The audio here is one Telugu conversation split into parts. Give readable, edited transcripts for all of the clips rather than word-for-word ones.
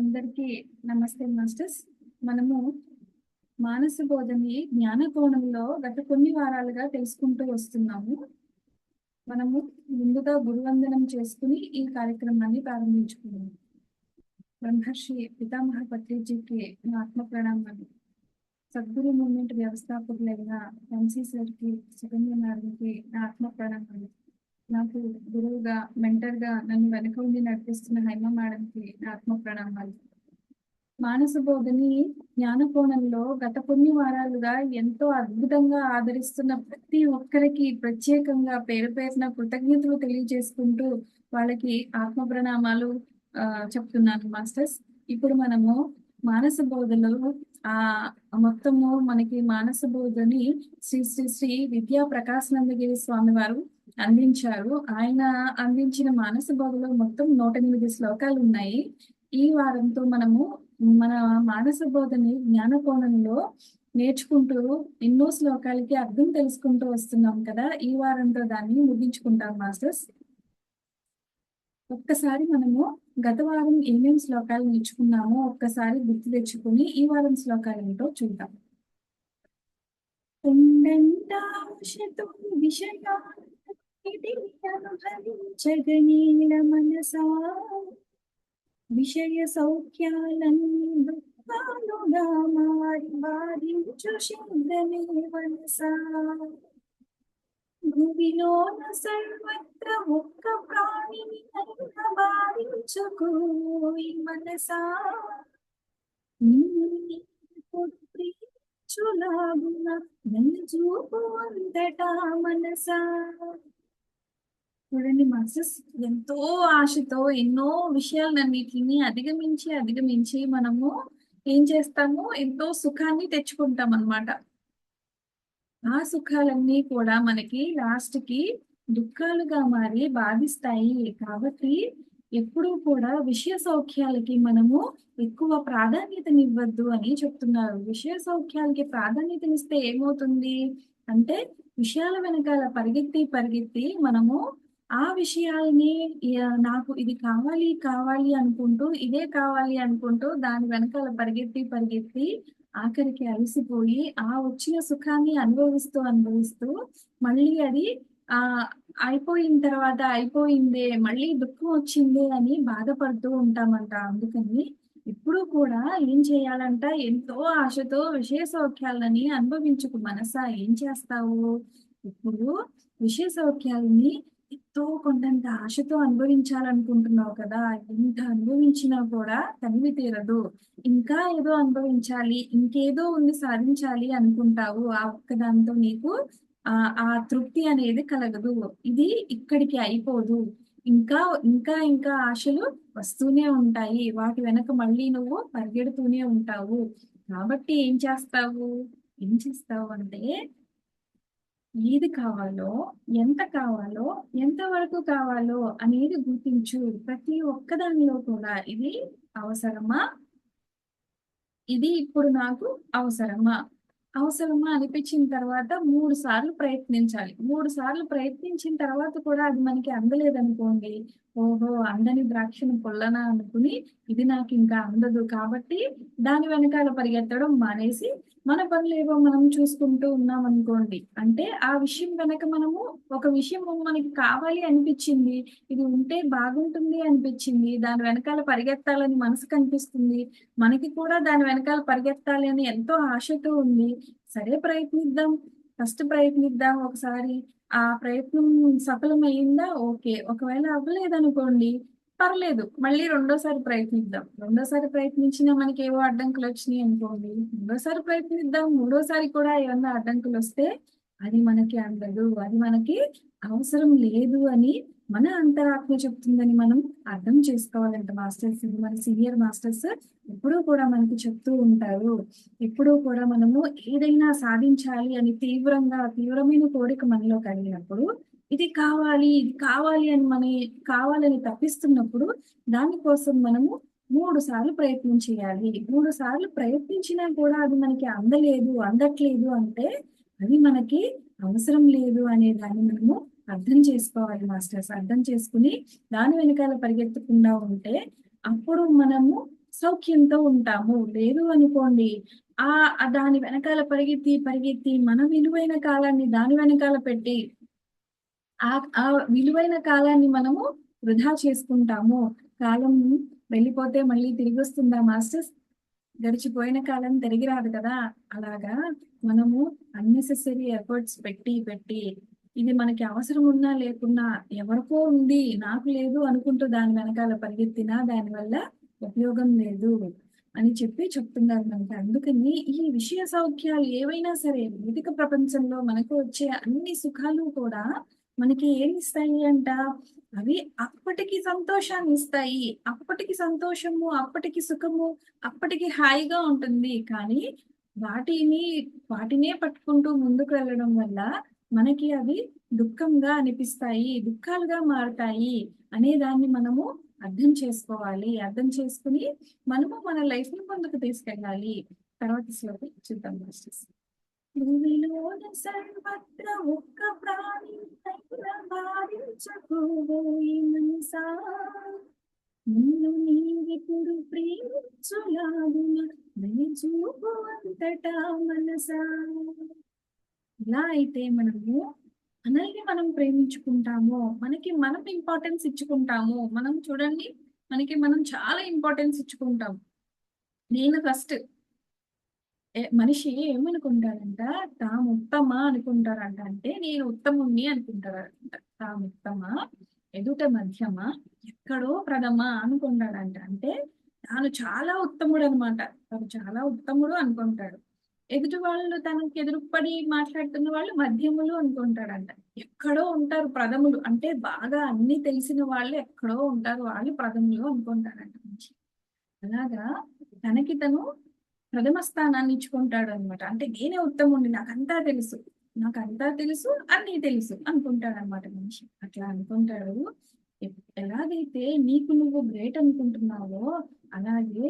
అందరికీ నమస్తే మాస్టర్స్. మనము మానస బోధని జ్ఞాన కోణంలో గత కొన్ని వారాలుగా తెలుసుకుంటూ వస్తున్నాము. మనము ముందుగా గురువందనం చేసుకుని ఈ కార్యక్రమాన్ని ప్రారంభించుకున్నాము. బ్రహ్మర్షి పితామహ పత్రిజీకి నా ఆత్మ ప్రణామాలు. సద్గురు మూవ్మెంట్ వ్యవస్థాపకులైన వంశీ సార్కి, సుగంధ మేడంకి నా ఆత్మ ప్రణామాలు. నాకు గురువుగా మెంటర్గా నన్ను వెనక ఉండి నడిపిస్తున్న హైమ మేడంకి నా ఆత్మ ప్రణామాలు. మానస బోధని జ్ఞాన కోణంలో గత కొన్ని వారాలుగా ఎంతో అద్భుతంగా ఆదరిస్తున్న ప్రతి ఒక్కరికి ప్రత్యేకంగా పేరు పేరున కృతజ్ఞతలు తెలియజేసుకుంటూ వాళ్ళకి ఆత్మ ప్రణామాలు చెప్తున్నాను మాస్టర్స్. ఇప్పుడు మనము మానస బోధలో ఆ మొత్తము మనకి మానస బోధని శ్రీ శ్రీ శ్రీ విద్యా ప్రకాశానందగిరి స్వామి వారు అందించారు. ఆయన అందించిన మానస బోధలో మొత్తం 108 శ్లోకాలు ఉన్నాయి. ఈ వారంతో మనము మన మానస బోధని జ్ఞాన కోణంలో నేర్చుకుంటూ ఎన్నో శ్లోకాలకి అర్థం తెలుసుకుంటూ వస్తున్నాం కదా. ఈ వారంతో దాన్ని ముగించుకుంటాం మాస్టర్స్. ఒక్కసారి మనము గత వారం ఏమేం శ్లోకాలు నేర్చుకున్నామో ఒక్కసారి గుర్తు తెచ్చుకుని ఈ వారం శ్లోకాలు ఏంటో చూద్దాం. జగనీల మనసా విషయ సౌఖ్యాలన్నీ దుఃఖాలుగా మారి బాధించు శబ్దమే మనసా. భూమిలోన సర్వత్ర ఒక్క ప్రాణిని బాధించుకోయి మనసా. ప్రియులాగున నన్ను చూపు అంతటా మనసా. చూడండి మాస్టర్స్, ఎంతో ఆశతో ఎన్నో విషయాలన్నిటిని అధిగమించి మనము ఏం చేస్తాము, ఎంతో సుఖాన్ని తెచ్చుకుంటాం అన్నమాట. ఆ సుఖాలన్నీ కూడా మనకి లాస్ట్ కి దుఃఖాలుగా మారి బాధిస్తాయి. కాబట్టి ఎప్పుడూ కూడా విషయ సౌఖ్యాలకి మనము ఎక్కువ ప్రాధాన్యతనివ్వద్దు అని చెప్తున్నారు. విషయ సౌఖ్యాలకి ప్రాధాన్యతనిస్తే ఏమవుతుంది అంటే, విషయాల వెనకాల పరిగెత్తి మనము ఆ విషయాల్ని నాకు ఇది కావాలి అనుకుంటూ, ఇదే కావాలి అనుకుంటూ దాని వెనకాల పరిగెత్తి ఆఖరికి అలసిపోయి ఆ వచ్చిన సుఖాన్ని అనుభవిస్తూ మళ్ళీ అది అయిపోయిన తర్వాత అయిపోయిందే, మళ్ళీ దుఃఖం వచ్చిందే అని బాధపడుతూ ఉంటామంట. అందుకని ఇప్పుడు కూడా ఏం చేయాలంట, ఎంతో ఆశతో విషయ సౌఖ్యాలని అనుభవించుకు మనసా. ఏం చేస్తావు, ఇప్పుడు విషయ సౌఖ్యాలని ఎంతో కొండంత ఆశతో అనుభవించాలనుకుంటున్నావు కదా. ఎంత అనుభవించినా కూడా తనివి తీరదు. ఇంకా ఏదో అనుభవించాలి, ఇంకేదో ఉంది సాధించాలి అనుకుంటావు. ఆ ఒక్కదాంతో నీకు ఆ తృప్తి అనేది కలగదు. ఇది ఇక్కడికి అయిపోదు. ఇంకా ఇంకా ఇంకా ఆశలు వస్తూనే ఉంటాయి. వాటి వెనక మళ్ళీ నువ్వు పరిగెడుతూనే ఉంటావు. కాబట్టి ఏం చేస్తావు అంటే, ఏది కావాలో, ఎంత కావాలో, ఎంత వరకు కావాలో అనేది గుర్తించు. ప్రతి ఒక్కదానిలో కూడా ఇది అవసరమా, ఇది ఇప్పుడు నాకు అవసరమా అనిపించిన తర్వాత 3 సార్లు ప్రయత్నించాలి. 3 సార్లు ప్రయత్నించిన తర్వాత కూడా అది మనకి అందలేదనుకోండి, ఓహో అందని ద్రాక్షను పొల్లనా అనుకుని ఇది నాకు ఇంకా అందదు కాబట్టి దాని వెనకాల పరిగెత్తడం మానేసి మన పనులేవో మనం చూసుకుంటూ ఉన్నాం అనుకోండి. అంటే ఆ విషయం వెనక మనము ఒక విషయం మనకి కావాలి అనిపించింది, ఇది ఉంటే బాగుంటుంది అనిపించింది, దాని వెనకాల పరిగెత్తాలని మనసు కనిపిస్తుంది, మనకి కూడా దాని వెనకాల పరిగెత్తాలి అని ఎంతో ఆశతో ఉంది. సరే ఫస్ట్ ప్రయత్నిద్దాం ఒకసారి. ఆ ప్రయత్నం సఫలమైందా, ఓకే. ఒకవేళ అవ్వలేదనుకోండి, పర్లేదు, మళ్ళీ రెండోసారి ప్రయత్నిద్దాం. రెండోసారి ప్రయత్నించినా మనకి ఏవో అడ్డంకులు వచ్చినాయి అనుకోండి, మూడోసారి ప్రయత్నిద్దాం. మూడోసారి కూడా ఏమన్నా అడ్డంకులు వస్తే అది మనకి అందదు, అది మనకి అవసరం లేదు అని మన అంతరాత్మ చెప్తుందని మనం అర్థం చేసుకోవాలంట మాస్టర్స్. ఇది మన సీనియర్ మాస్టర్స్ ఎప్పుడూ కూడా మనకి చెప్తూ ఉంటారు. ఎప్పుడూ కూడా మనము ఏదైనా సాధించాలి అని తీవ్రమైన కోరిక మనలో కలిగినప్పుడు, ఇది కావాలి అని కావాలని తప్పిస్తున్నప్పుడు దానికోసం మనము 3 సార్లు ప్రయత్నం చేయాలి. 3 సార్లు ప్రయత్నించినా కూడా అది మనకి అందట్లేదు అంటే అది మనకి అవసరం లేదు అనే దాన్ని మనము అర్థం చేసుకోవాలి మాస్టర్స్. అర్థం చేసుకుని దాని వెనకాల పరిగెత్తకుండా ఉంటే అప్పుడు మనము సౌఖ్యంతో ఉంటాము. లేదు అనుకోండి, దాని వెనకాల పరిగెత్తి, పరిగెత్తి మన విలువైన కాలాన్ని దాని వెనకాల పెట్టి, ఆ ఆ విలువైన కాలాన్ని మనము వృధా చేసుకుంటాము. కాలం వెళ్ళిపోతే మళ్ళీ తిరిగొస్తుందా మాస్టర్స్? గడిచిపోయిన కాలం తిరిగి రాదు కదా! అలాగా మనము అన్నెసెసరీ ఎఫర్ట్స్ పెట్టి, పెట్టి ఇది మనకి అవసరం ఉన్నా లేకున్నా ఎవరికో ఉంది నాకు లేదు అనుకుంటూ దాని వెనకాల పరిగెత్తినా దానివల్ల ఉపయోగం లేదు అని చెప్తున్నారు మనకి. అందుకని ఈ విషయ సౌఖ్యాలు ఏవైనా సరే భౌతిక ప్రపంచంలో మనకు వచ్చే అన్ని సుఖాలు కూడా మనకి ఏమిస్తాయి అంట? అవి అప్పటికి సంతోషాన్ని ఇస్తాయి. అప్పటికి సంతోషము, అప్పటికి సుఖము, అప్పటికి హాయిగా ఉంటుంది. కానీ వాటిని వాటినే పట్టుకుంటూ ముందుకు వెళ్ళడం వల్ల మనకి అవి దుఃఖంగా అనిపిస్తాయి. దుఃఖాలుగా మారతాయి అనే దాన్ని మనము అర్థం చేసుకోవాలి. అర్థం చేసుకుని మనము మన లైఫ్‌ని ముందుకు తీసుకెళ్ళాలి. తర్వాత శ్లోకం చూద్దాం మాస్టర్స్. భూమిలోన సర్వత్ర ఒక్క ప్రాణినైనా బాధించబోయి మనసా. నిన్ను నీవిప్పుడు ప్రేమించులాగున వెలుచూపు అంతటా మనసా. ఇలా అయితే మనము మనల్ని మనం ప్రేమించుకుంటాము. మనకి మనం ఇంపార్టెన్స్ ఇచ్చుకుంటాము. మనం చూడండి, మనకి మనం చాలా ఇంపార్టెన్స్ ఇచ్చుకుంటాం. నేను ఫస్ట్ మనిషి ఏమనుకుంటారంట, తాము ఉత్తమ అనుకుంటారంట. అంటే నేను ఉత్తముణ్ణి అనుకుంటారంట. తాము ఉత్తమ, ఎదుట మధ్యమ, ఎక్కడో ప్రథమ అనుకుంటాడంట. అంటే తాను చాలా ఉత్తముడు అనమాట. తను చాలా ఉత్తముడు అనుకుంటాడు. ఎదుటి వాళ్ళు తనకి ఎదురుపడి మాట్లాడుతున్న వాళ్ళు మధ్యములు అనుకుంటాడంట. ఎక్కడో ఉంటారు ప్రథములు. అంటే బాగా అన్ని తెలిసిన వాళ్ళు ఎక్కడో ఉంటారు. వాళ్ళు ప్రథములు అనుకుంటారంట మనిషి. అలాగా తనకి తను ప్రథమ స్థానాన్ని ఇచ్చుకుంటాడు అనమాట. అంటే నేనే ఉత్తముండి, నాకంతా తెలుసు, అన్నీ తెలుసు అనుకుంటాడు అనమాట మనిషి. అట్లా అనుకుంటాడు. ఎలాగైతే నీకు నువ్వు గ్రేట్ అనుకుంటున్నావో, అలాగే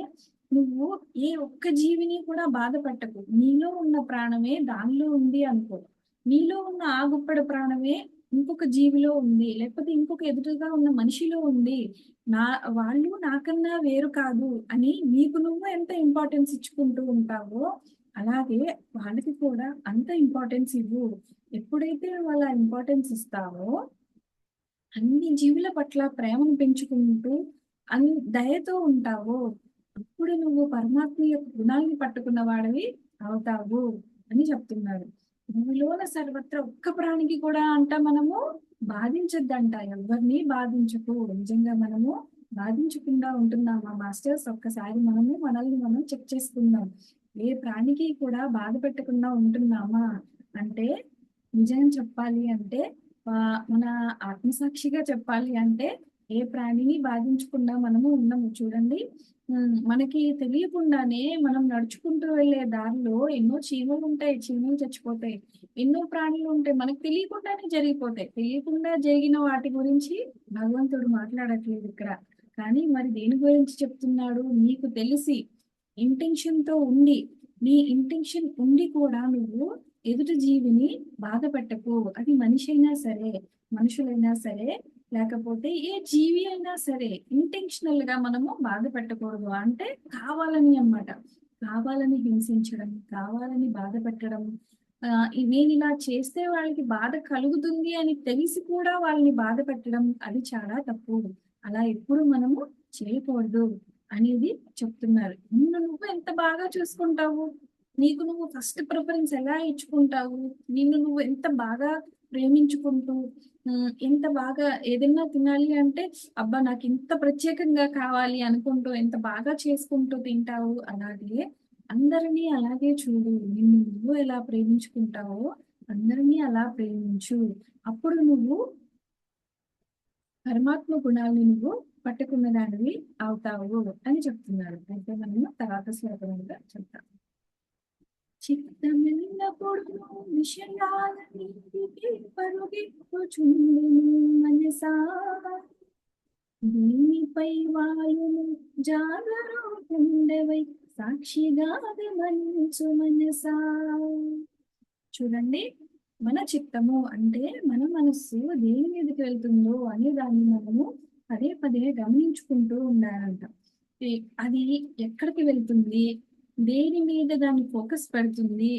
నువ్వు ఏ ఒక్క జీవిని కూడా బాధ పెట్టకు. నీలో ఉన్న ప్రాణమే దానిలో ఉంది అనుకో. నీలో ఉన్న ఆ గుప్పడి ప్రాణమే ఇంకొక జీవిలో ఉంది, లేకపోతే ఇంకొక ఎదురుగా ఉన్న మనిషిలో ఉంది. నా వాళ్ళు నాకన్నా వేరు కాదు అని నీకు నువ్వు ఎంత ఇంపార్టెన్స్ ఇచ్చుకుంటూ ఉంటావో, అలాగే వాళ్ళకి కూడా అంత ఇంపార్టెన్స్ ఇవ్వు. ఎప్పుడైతే వాళ్ళ ఇంపార్టెన్స్ ఇస్తావో, అన్ని జీవుల పట్ల ప్రేమను పెంచుకుంటూ దయతో ఉంటావో, అప్పుడు నువ్వు పరమాత్మ యొక్క గుణాల్ని పట్టుకున్న వాడివి అవుతావు అని చెప్తున్నాడు. భూమిలోన సర్వత్ర ఒక్క ప్రాణికి కూడా అంట మనము బాధించొద్దంట. ఎవరిని బాధించకు. నిజంగా మనము బాధించకుండా ఉంటున్నామా మాస్టర్స్? ఒక్కసారి మనము మనల్ని మనం చెక్ చేసుకుందాం. ఏ ప్రాణికి కూడా బాధ పెట్టకుండా ఉంటున్నామా అంటే, నిజం చెప్పాలి అంటే, మన ఆత్మసాక్షిగా చెప్పాలి అంటే, ఏ ప్రాణిని బాధించకుండా మనము ఉన్నాము. చూడండి, మనకి తెలియకుండానే మనం నడుచుకుంటూ వెళ్ళే దారిలో ఎన్నో చీమలు ఉంటాయి. చీమలు చచ్చిపోతాయి. ఎన్నో ప్రాణులు ఉంటాయి. మనకు తెలియకుండానే జరిగిపోతాయి. తెలియకుండా జరిగిన వాటి గురించి భగవంతుడు మాట్లాడట్లేదు ఇక్కడ. కానీ మరి దేని గురించి చెప్తున్నాడు? నీకు తెలిసి ఇంటెన్షన్ తో ఉండి, నీ ఇంటెన్షన్ ఉండి కూడా నువ్వు ఎదుటి జీవిని బాధ పెట్టకు. అది మనిషి అయినా సరే, మనుషులైనా సరే, లేకపోతే ఏ జీవి అయినా సరే ఇంటెన్షనల్ గా మనము బాధ పెట్టకూడదు. అంటే కావాలని అన్నమాట. కావాలని హింసించడం, కావాలని బాధ పెట్టడం, నేను ఇలా చేస్తే వాళ్ళకి బాధ కలుగుతుంది అని తెలిసి కూడా వాళ్ళని బాధ పెట్టడం, అది చాలా తప్పు. అలా ఎప్పుడు మనము చేయకూడదు అనేది చెప్తున్నారు. నిన్ను నువ్వు ఎంత బాగా చూసుకుంటావు, నీకు నువ్వు ఫస్ట్ ప్రిఫరెన్స్ ఎలా ఇచ్చుకుంటావు, నిన్ను నువ్వు ఎంత బాగా ప్రేమించుకుంటూ, ఎంత బాగా ఏదైనా తినాలి అంటే అబ్బా నాకు ఇంత ప్రత్యేకంగా కావాలి అనుకుంటూ ఎంత బాగా చేసుకుంటూ తింటావు. అలాగే అందరినీ అలాగే చూడు. నిన్ను నువ్వు ఎలా ప్రేమించుకుంటావో అందరినీ అలా ప్రేమించు. అప్పుడు నువ్వు పరమాత్మ గుణాల్ని నువ్వు పట్టుకున్న దానివి అవుతావు అని చెప్తున్నారు. అయితే మనము తర్వాత శ్లోకంగా చెప్తాం. చిత్తమెల్లప్పుడు విషయాల నీటికి పరుగెత్తుచుండును మనసా. దీనిపై వాయును జాగరూకుండవై సాక్షిగా గమనించు మనసా. చూడండి, మన చిత్తము అంటే మన మనస్సు దేని మీదకి వెళ్తుందో అనే దాన్ని మనము పదే పదే గమనించుకుంటూ ఉండాలంట. అది ఎక్కడికి వెళ్తుంది, దేని మీద దాన్ని ఫోకస్ పెడుతుంది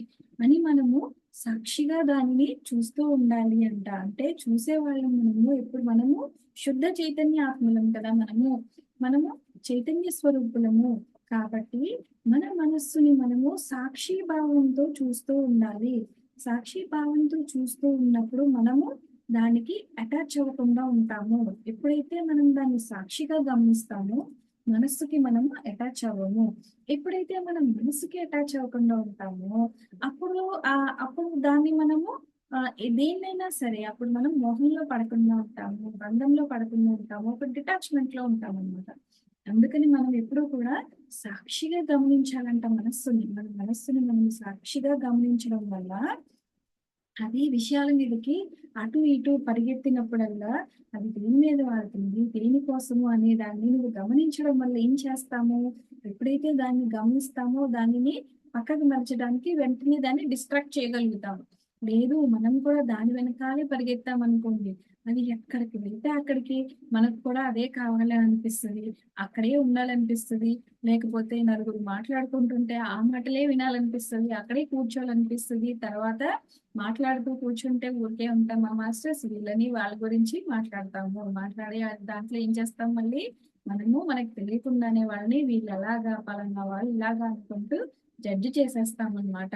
అని మనము సాక్షిగా దానిని చూస్తూ ఉండాలి అంట. అంటే చూసేవాళ్ళం మనము ఎప్పుడు మనము శుద్ధ చైతన్య ఆత్మలం కదా మనము చైతన్య స్వరూపులము. కాబట్టి మన మనస్సుని మనము సాక్షి భావంతో చూస్తూ ఉండాలి. సాక్షి భావంతో చూస్తూ ఉన్నప్పుడు మనము దానికి అటాచ్ అవ్వకుండా ఉంటాము. ఎప్పుడైతే మనం దాన్ని సాక్షిగా గమనిస్తామో మనస్సుకి మనం అటాచ్ అవ్వము. ఎప్పుడైతే మనం మనసుకి అటాచ్ అవ్వకుండా ఉంటామో అప్పుడు అప్పుడు దాన్ని మనము దేన్నైనా సరే అప్పుడు మనం మోహంలో పడకుండా ఉంటాము, బంధంలో పడకుండా ఉంటాము, ఒక డిటాచ్మెంట్ లో ఉంటాం అన్నమాట. అందుకని మనం ఎప్పుడూ కూడా సాక్షిగా గమనించాలంట మనస్సుని. మన మనస్సుని మనం సాక్షిగా గమనించడం వల్ల అది విషయాల మీదకి అటు ఇటు పరిగెత్తినప్పుడల్లా అది దేని మీద వాడుతుంది, దేనికోసము అనే దాన్ని నువ్వు గమనించడం వల్ల ఏం చేస్తాము, ఎప్పుడైతే దాన్ని గమనిస్తామో దానిని పక్కకు మర్చడానికి వెంటనే దాన్ని డిస్ట్రాక్ట్ చేయగలుగుతాము. లేదు మనం కూడా దాని వెనకాలే పరిగెత్తామనుకోండి, అది ఎక్కడికి వెళ్తే అక్కడికి మనకు కూడా అదే కావాలి అనిపిస్తుంది, అక్కడే ఉండాలనిపిస్తుంది. లేకపోతే నలుగురు మాట్లాడుకుంటుంటే ఆ మాటలే వినాలనిపిస్తుంది, అక్కడే కూర్చోవాలనిపిస్తుంది. తర్వాత మాట్లాడుతూ కూర్చుంటే ఊరికే ఉంటాం మా మాస్టర్స్ వీళ్ళని వాళ్ళ గురించి మాట్లాడతాము. మాట్లాడే దాంట్లో ఏం చేస్తాం మళ్ళీ మనము మనకు తెలియకుండానే వాళ్ళని వీళ్ళు ఎలాగా పలానా వాళ్ళు ఇలాగా అనుకుంటూ జడ్జి చేసేస్తాం అన్నమాట.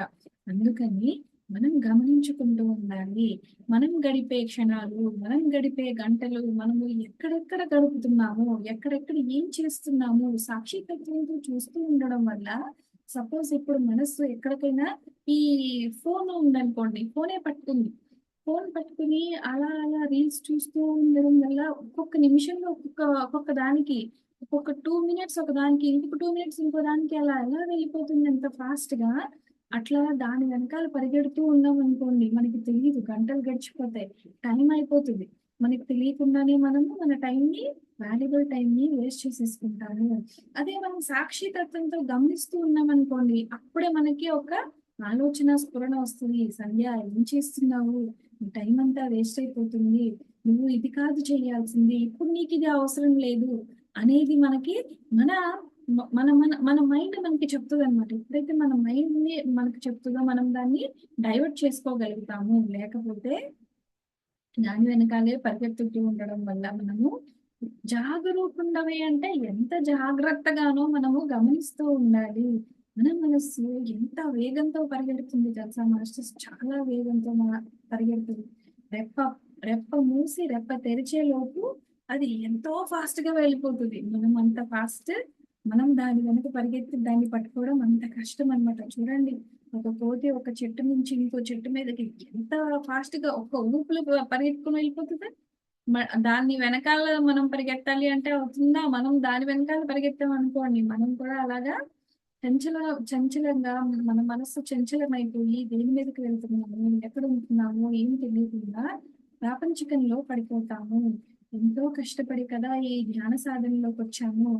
అందుకని మనం గమనించుకుంటూ ఉండాలి. మనం గడిపే క్షణాలు, మనం గడిపే గంటలు, మనము ఎక్కడెక్కడ గడుపుతున్నాము, ఎక్కడెక్కడ ఏం చేస్తున్నాము సాక్షితత్వంతో చూస్తూ ఉండడం వల్ల సపోజ్ ఇప్పుడు మనస్సు ఎక్కడికైనా ఈ ఫోన్ ఉందనుకోండి, ఫోనే పట్టుకుంది. ఫోన్ పట్టుకుని అలా అలా రీల్స్ చూస్తూ ఉండడం వల్ల ఒక్కొక్క నిమిషంలో ఒక్కొక్క దానికి ఒక్కొక్క 2 మినిట్స్ ఒక దానికి, ఇంకొక 2 మినిట్స్ ఇంకో దానికి అలా ఎలా వెళ్ళిపోతుంది ఎంత ఫాస్ట్ గా. అట్లా దాని వెనకాల పరిగెడుతూ ఉన్నాం అనుకోండి, మనకి తెలియదు గంటలు గడిచిపోతాయి, టైం అయిపోతుంది. మనకి తెలియకుండానే మనము మన టైంని, వాల్యుబుల్ టైంని వేస్ట్ చేసేసుకుంటాము. అదే మనం సాక్షి తత్వంతో గమనిస్తూ ఉన్నాం అనుకోండి, అప్పుడే మనకి ఒక ఆలోచన స్ఫురణ వస్తుంది. సంధ్య ఏం చేస్తున్నావు, నీ టైం అంతా వేస్ట్ అయిపోతుంది, నువ్వు ఇది కాదు చేయాల్సింది, ఇప్పుడు నీకు ఇది అవసరం లేదు అనేది మనకి మన మన మన మన మైండ్ మనకి చెప్తుంది అనమాట. ఎప్పుడైతే మన మైండ్ ని మనకి చెప్తుందో మనం దాన్ని డైవర్ట్ చేసుకోగలుగుతాము. లేకపోతే దాని వెనకాలే పరిగెత్తుతూ ఉండడం వల్ల మనము జాగరూకుండమే అంటే ఎంత జాగ్రత్తగానో మనము గమనిస్తూ ఉండాలి. మన మనస్సు ఎంత వేగంతో పరిగెడుతుంది తెలుసా మాస్టర్స్, చాలా వేగంతో పరిగెడుతుంది. రెప్ప రెప్ప మూసి రెప్ప తెరిచే లోపు అది ఎంతో ఫాస్ట్ గా వెళ్ళిపోతుంది. మనం అంత ఫాస్ట్, మనం దాని వెనక పరిగెత్తి దాన్ని పట్టుకోవడం అంత కష్టం అన్నమాట. చూడండి, ఒక కోతి ఒక చెట్టు నుంచి ఇంకో చెట్టు మీదకి ఎంత ఫాస్ట్ గా ఒక్క ఊపులో పరిగెత్తుకుని వెళ్ళిపోతుంది. దాన్ని వెనకాల మనం పరిగెత్తాలి అంటే అవుతుందా, మనం దాని వెనకాల పరిగెత్తాం అనుకోండి మనం కూడా అలాగా చంచల చంచలంగా మన మనస్సు చంచలమైపోయి దేని మీదకి వెళ్తున్నాము, ఎక్కడ ఉంటున్నాము ఏం తెలియకుండా ప్రాపంచికంలో పడిపోతాము. ఎంతో కష్టపడి కదా ఈ ధ్యాన సాధనలోకి వచ్చాము.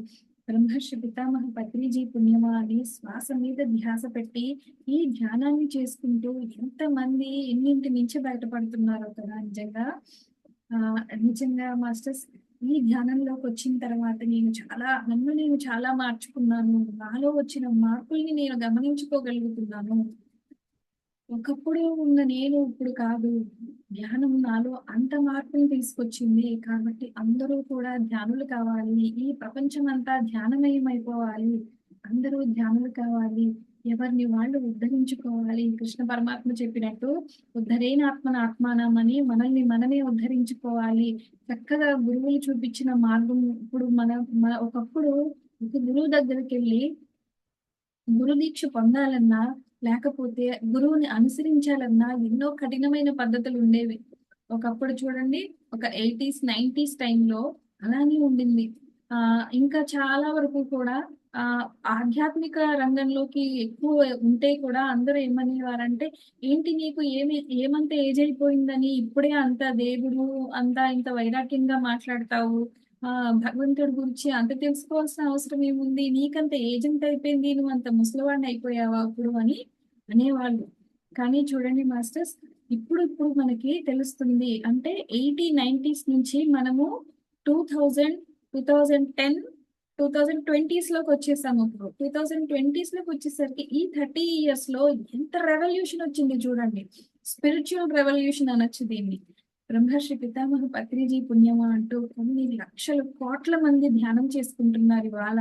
బ్రహ్మర్షి పితామహ పత్రిజీ పుణ్యమా అని శ్వాస మీద ధ్యాస పెట్టి ఈ ధ్యానాన్ని చేసుకుంటూ ఎంతమంది ఎన్నింటి నుంచి బయటపడుతున్నారో కదా నిజంగా. ఆ నిజంగా మాస్టర్స్, ఈ ధ్యానంలోకి వచ్చిన తర్వాత నన్ను నేను చాలా మార్చుకున్నాను. నాలో వచ్చిన మార్పుల్ని నేను గమనించుకోగలుగుతున్నాను. ఒకప్పుడు ఉన్న నేను ఇప్పుడు కాదు. ధ్యానం నాలో అంత మార్పుని తీసుకొచ్చింది. కాబట్టి అందరూ కూడా ధ్యానులు కావాలి. ఈ ప్రపంచం అంతా ధ్యానమయం అయిపోవాలి. అందరూ ధ్యానులు కావాలి. ఎవరిని వాళ్ళు ఉద్ధరించుకోవాలి. కృష్ణ పరమాత్మ చెప్పినట్టు ఉద్ధరేణ ఆత్మన ఆత్మానం అని మనల్ని మనమే ఉద్ధరించుకోవాలి. చక్కగా గురువులు చూపించిన మార్గం ఇప్పుడు ఒకప్పుడు ఒక గురువు దగ్గరికి వెళ్ళి గురు దీక్ష పొందాలన్నా, లేకపోతే గురువుని అనుసరించాలన్నా ఎన్నో కఠినమైన పద్ధతులు ఉండేవి. ఒకప్పుడు చూడండి, ఒక 80s 90s టైంలో అలానే ఉండింది. ఇంకా చాలా వరకు కూడా ఆధ్యాత్మిక రంగంలోకి ఎక్కువ ఉంటే కూడా అందరూ ఏమనేవారంటే, ఏంటి నీకు ఏమంత ఏజ్ అయిపోయిందని ఇప్పుడే అంత దేవుడు అంతా ఇంత వైరాగ్యంగా మాట్లాడతావు, భగవంతుడి గురించి అంత తెలుసుకోవాల్సిన అవసరం ఏముంది, నీకంత ఏజ్ ఎంత అయిపోయింది, నువ్వు అంత ముసలివాడిని అయిపోయావా అప్పుడు అని అనేవాళ్ళు. కానీ చూడండి మాస్టర్స్, ఇప్పుడు మనకి తెలుస్తుంది. అంటే 80 90s నుంచి మనము 2000 2010 2020s లోకి వచ్చేసాము. ఇప్పుడు 2020s లోకి వచ్చేసరికి ఈ 30 years లో ఎంత రెవల్యూషన్ వచ్చింది చూడండి. స్పిరిచువల్ రెవల్యూషన్ అనొచ్చు దీన్ని. బ్రహ్మర్షి పితామహ పత్రిజీ పుణ్యమా అంటూ కొన్ని లక్షల కోట్ల మంది ధ్యానం చేసుకుంటున్నారు ఇవాళ.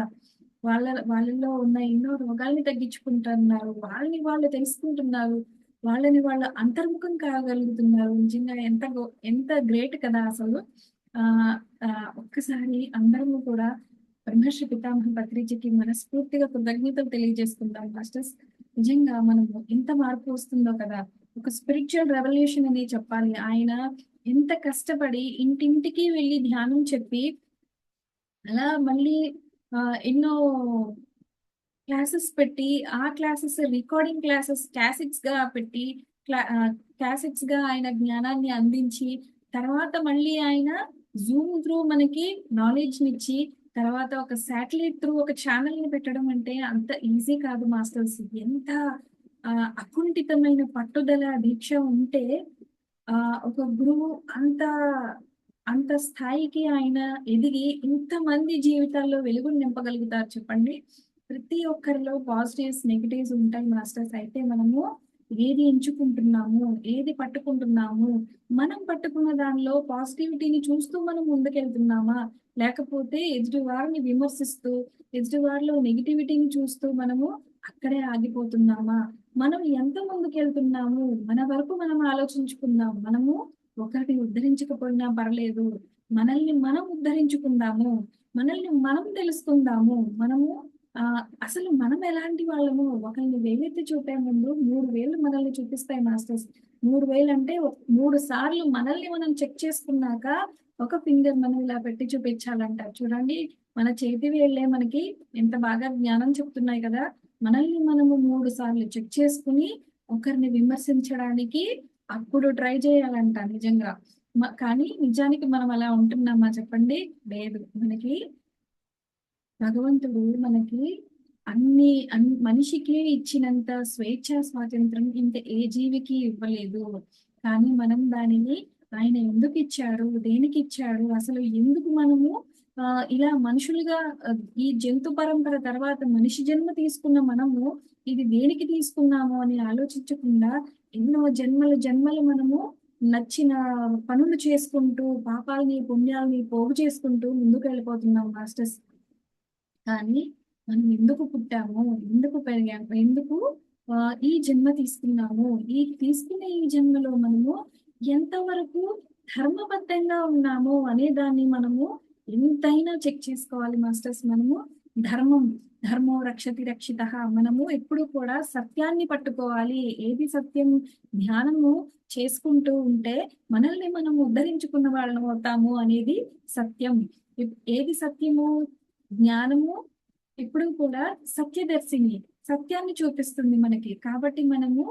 వాళ్ళలో ఉన్న ఎన్నో రోగాల్ని తగ్గించుకుంటున్నారు. వాళ్ళని వాళ్ళు తెలుసుకుంటున్నారు. వాళ్ళని వాళ్ళు అంతర్ముఖం కాగలుగుతున్నారు. నిజంగా ఎంత గ్రేట్ కదా అసలు. ఆ ఆ, ఒక్కసారి అందరము కూడా బ్రహ్మర్షి పితామహ పత్రిజీకి మనస్ఫూర్తిగా కృతజ్ఞతలు తెలియజేసుకుందాం మాస్టర్స్. నిజంగా మనము ఎంత మార్పు వస్తుందో కదా. ఒక స్పిరిచువల్ రెవల్యూషన్ అని చెప్పాలి. ఆయన ఎంత కష్టపడి ఇంటింటికి వెళ్ళి ధ్యానం చెప్పి అలా మళ్ళీ ఎన్నో క్లాసెస్ పెట్టి ఆ క్లాసెస్ రికార్డింగ్ క్లాసెస్ క్లాసిక్స్ గా పెట్టి క్లాసిక్స్ గా ఆయన జ్ఞానాన్ని అందించి తర్వాత మళ్ళీ ఆయన జూమ్ త్రూ మనకి నాలెడ్జ్ నిచ్చి తర్వాత ఒక శాటిలైట్ త్రూ ఒక ఛానల్ ని పెట్టడం అంటే అంత ఈజీ కాదు మాస్టర్స్. ఎంత ఆ, అకుంఠితమైన పట్టుదల దీక్ష ఉంటే ఆ ఒక గురువు అంత అంత స్థాయికి ఆయన ఎదిగి ఇంతమంది జీవితాల్లో వెలుగును నింపగలుగుతారు చెప్పండి. ప్రతి ఒక్కరిలో పాజిటివ్స్ నెగిటివ్స్ ఉంటాయి మాస్టర్స్. అయితే మనము ఏది ఎంచుకుంటున్నాము, ఏది పట్టుకుంటున్నాము, మనం పట్టుకున్న దానిలో పాజిటివిటీని చూస్తూ మనం ముందుకెళ్తున్నామా, లేకపోతే ఎదుటి వారిని విమర్శిస్తూ ఎదుటి వారిలో నెగిటివిటీని చూస్తూ మనము అక్కడే ఆగిపోతున్నామా? మనం ఎంత ముందుకెళ్తున్నాము మన వరకు మనం ఆలోచించుకుందాం. మనము ఒకరిని ఉద్ధరించకపోయినా పర్లేదు, మనల్ని మనం ఉద్ధరించుకుందాము, మనల్ని మనం తెలుసుకుందాము. మనము ఆ అసలు మనం ఎలాంటి వాళ్ళము, ఒకరిని వేలెత్తి చూపే ముందు 3 వేలు మనల్ని చూపిస్తాయి మాస్టర్స్. 3 వేలు అంటే 3 సార్లు మనల్ని మనం చెక్ చేసుకున్నాక ఒక ఫింగర్ మనం ఇలా పెట్టి చూపించాలంట. చూడండి, మన చేతి వేళ్ళే మనకి ఎంత బాగా జ్ఞానం చెప్తున్నాయి కదా. మనల్ని మనము 3 సార్లు చెక్ చేసుకుని ఒకరిని విమర్శించడానికి అప్పుడు ట్రై చేయాలంట నిజంగా. కానీ నిజానికి మనం అలా ఉంటున్నామా చెప్పండి? లేదు. మనకి భగవంతుడు మనకి మనిషికి ఇచ్చినంత స్వేచ్ఛ స్వాతంత్రం ఇంత ఏ జీవికి ఇవ్వలేదు. కానీ మనం దానిని ఆయన ఎందుకు ఇచ్చాడు, దేనికి ఇచ్చాడు, అసలు ఎందుకు మనము ఇలా మనుషులుగా ఈ జంతు పరంపర తర్వాత మనిషి జన్మ తీసుకున్న మనము ఇది దేనికి తీసుకున్నాము అని ఆలోచించకుండా ఎన్నో జన్మలు జన్మలు మనము నచ్చిన పనులు చేసుకుంటూ పాపాలని పుణ్యాలని పోగు చేసుకుంటూ ముందుకు వెళ్ళిపోతున్నాం మాస్టర్స్. కానీ మనం ఎందుకు పుట్టాము, ఎందుకు పెరిగాము, ఎందుకు ఈ జన్మ తీసుకున్నాము, తీసుకునే ఈ జన్మలో మనము ఎంతవరకు ధర్మబద్ధంగా ఉన్నాము అనే దాన్ని మనము ఎంతైనా చెక్ చేసుకోవాలి మాస్టర్స్. మనము ధర్మం ధర్మో రక్షతి రక్షిత. మనము ఎప్పుడు కూడా సత్యాన్ని పట్టుకోవాలి. ఏది సత్యం? ధ్యానము చేసుకుంటూ ఉంటే మనల్ని మనం ఉద్ధరించుకున్న వాళ్ళం అవుతాము అనేది సత్యం. ఏది సత్యము? జ్ఞానము ఎప్పుడు కూడా సత్యదర్శిని, సత్యాన్ని చూపిస్తుంది మనకి. కాబట్టి మనము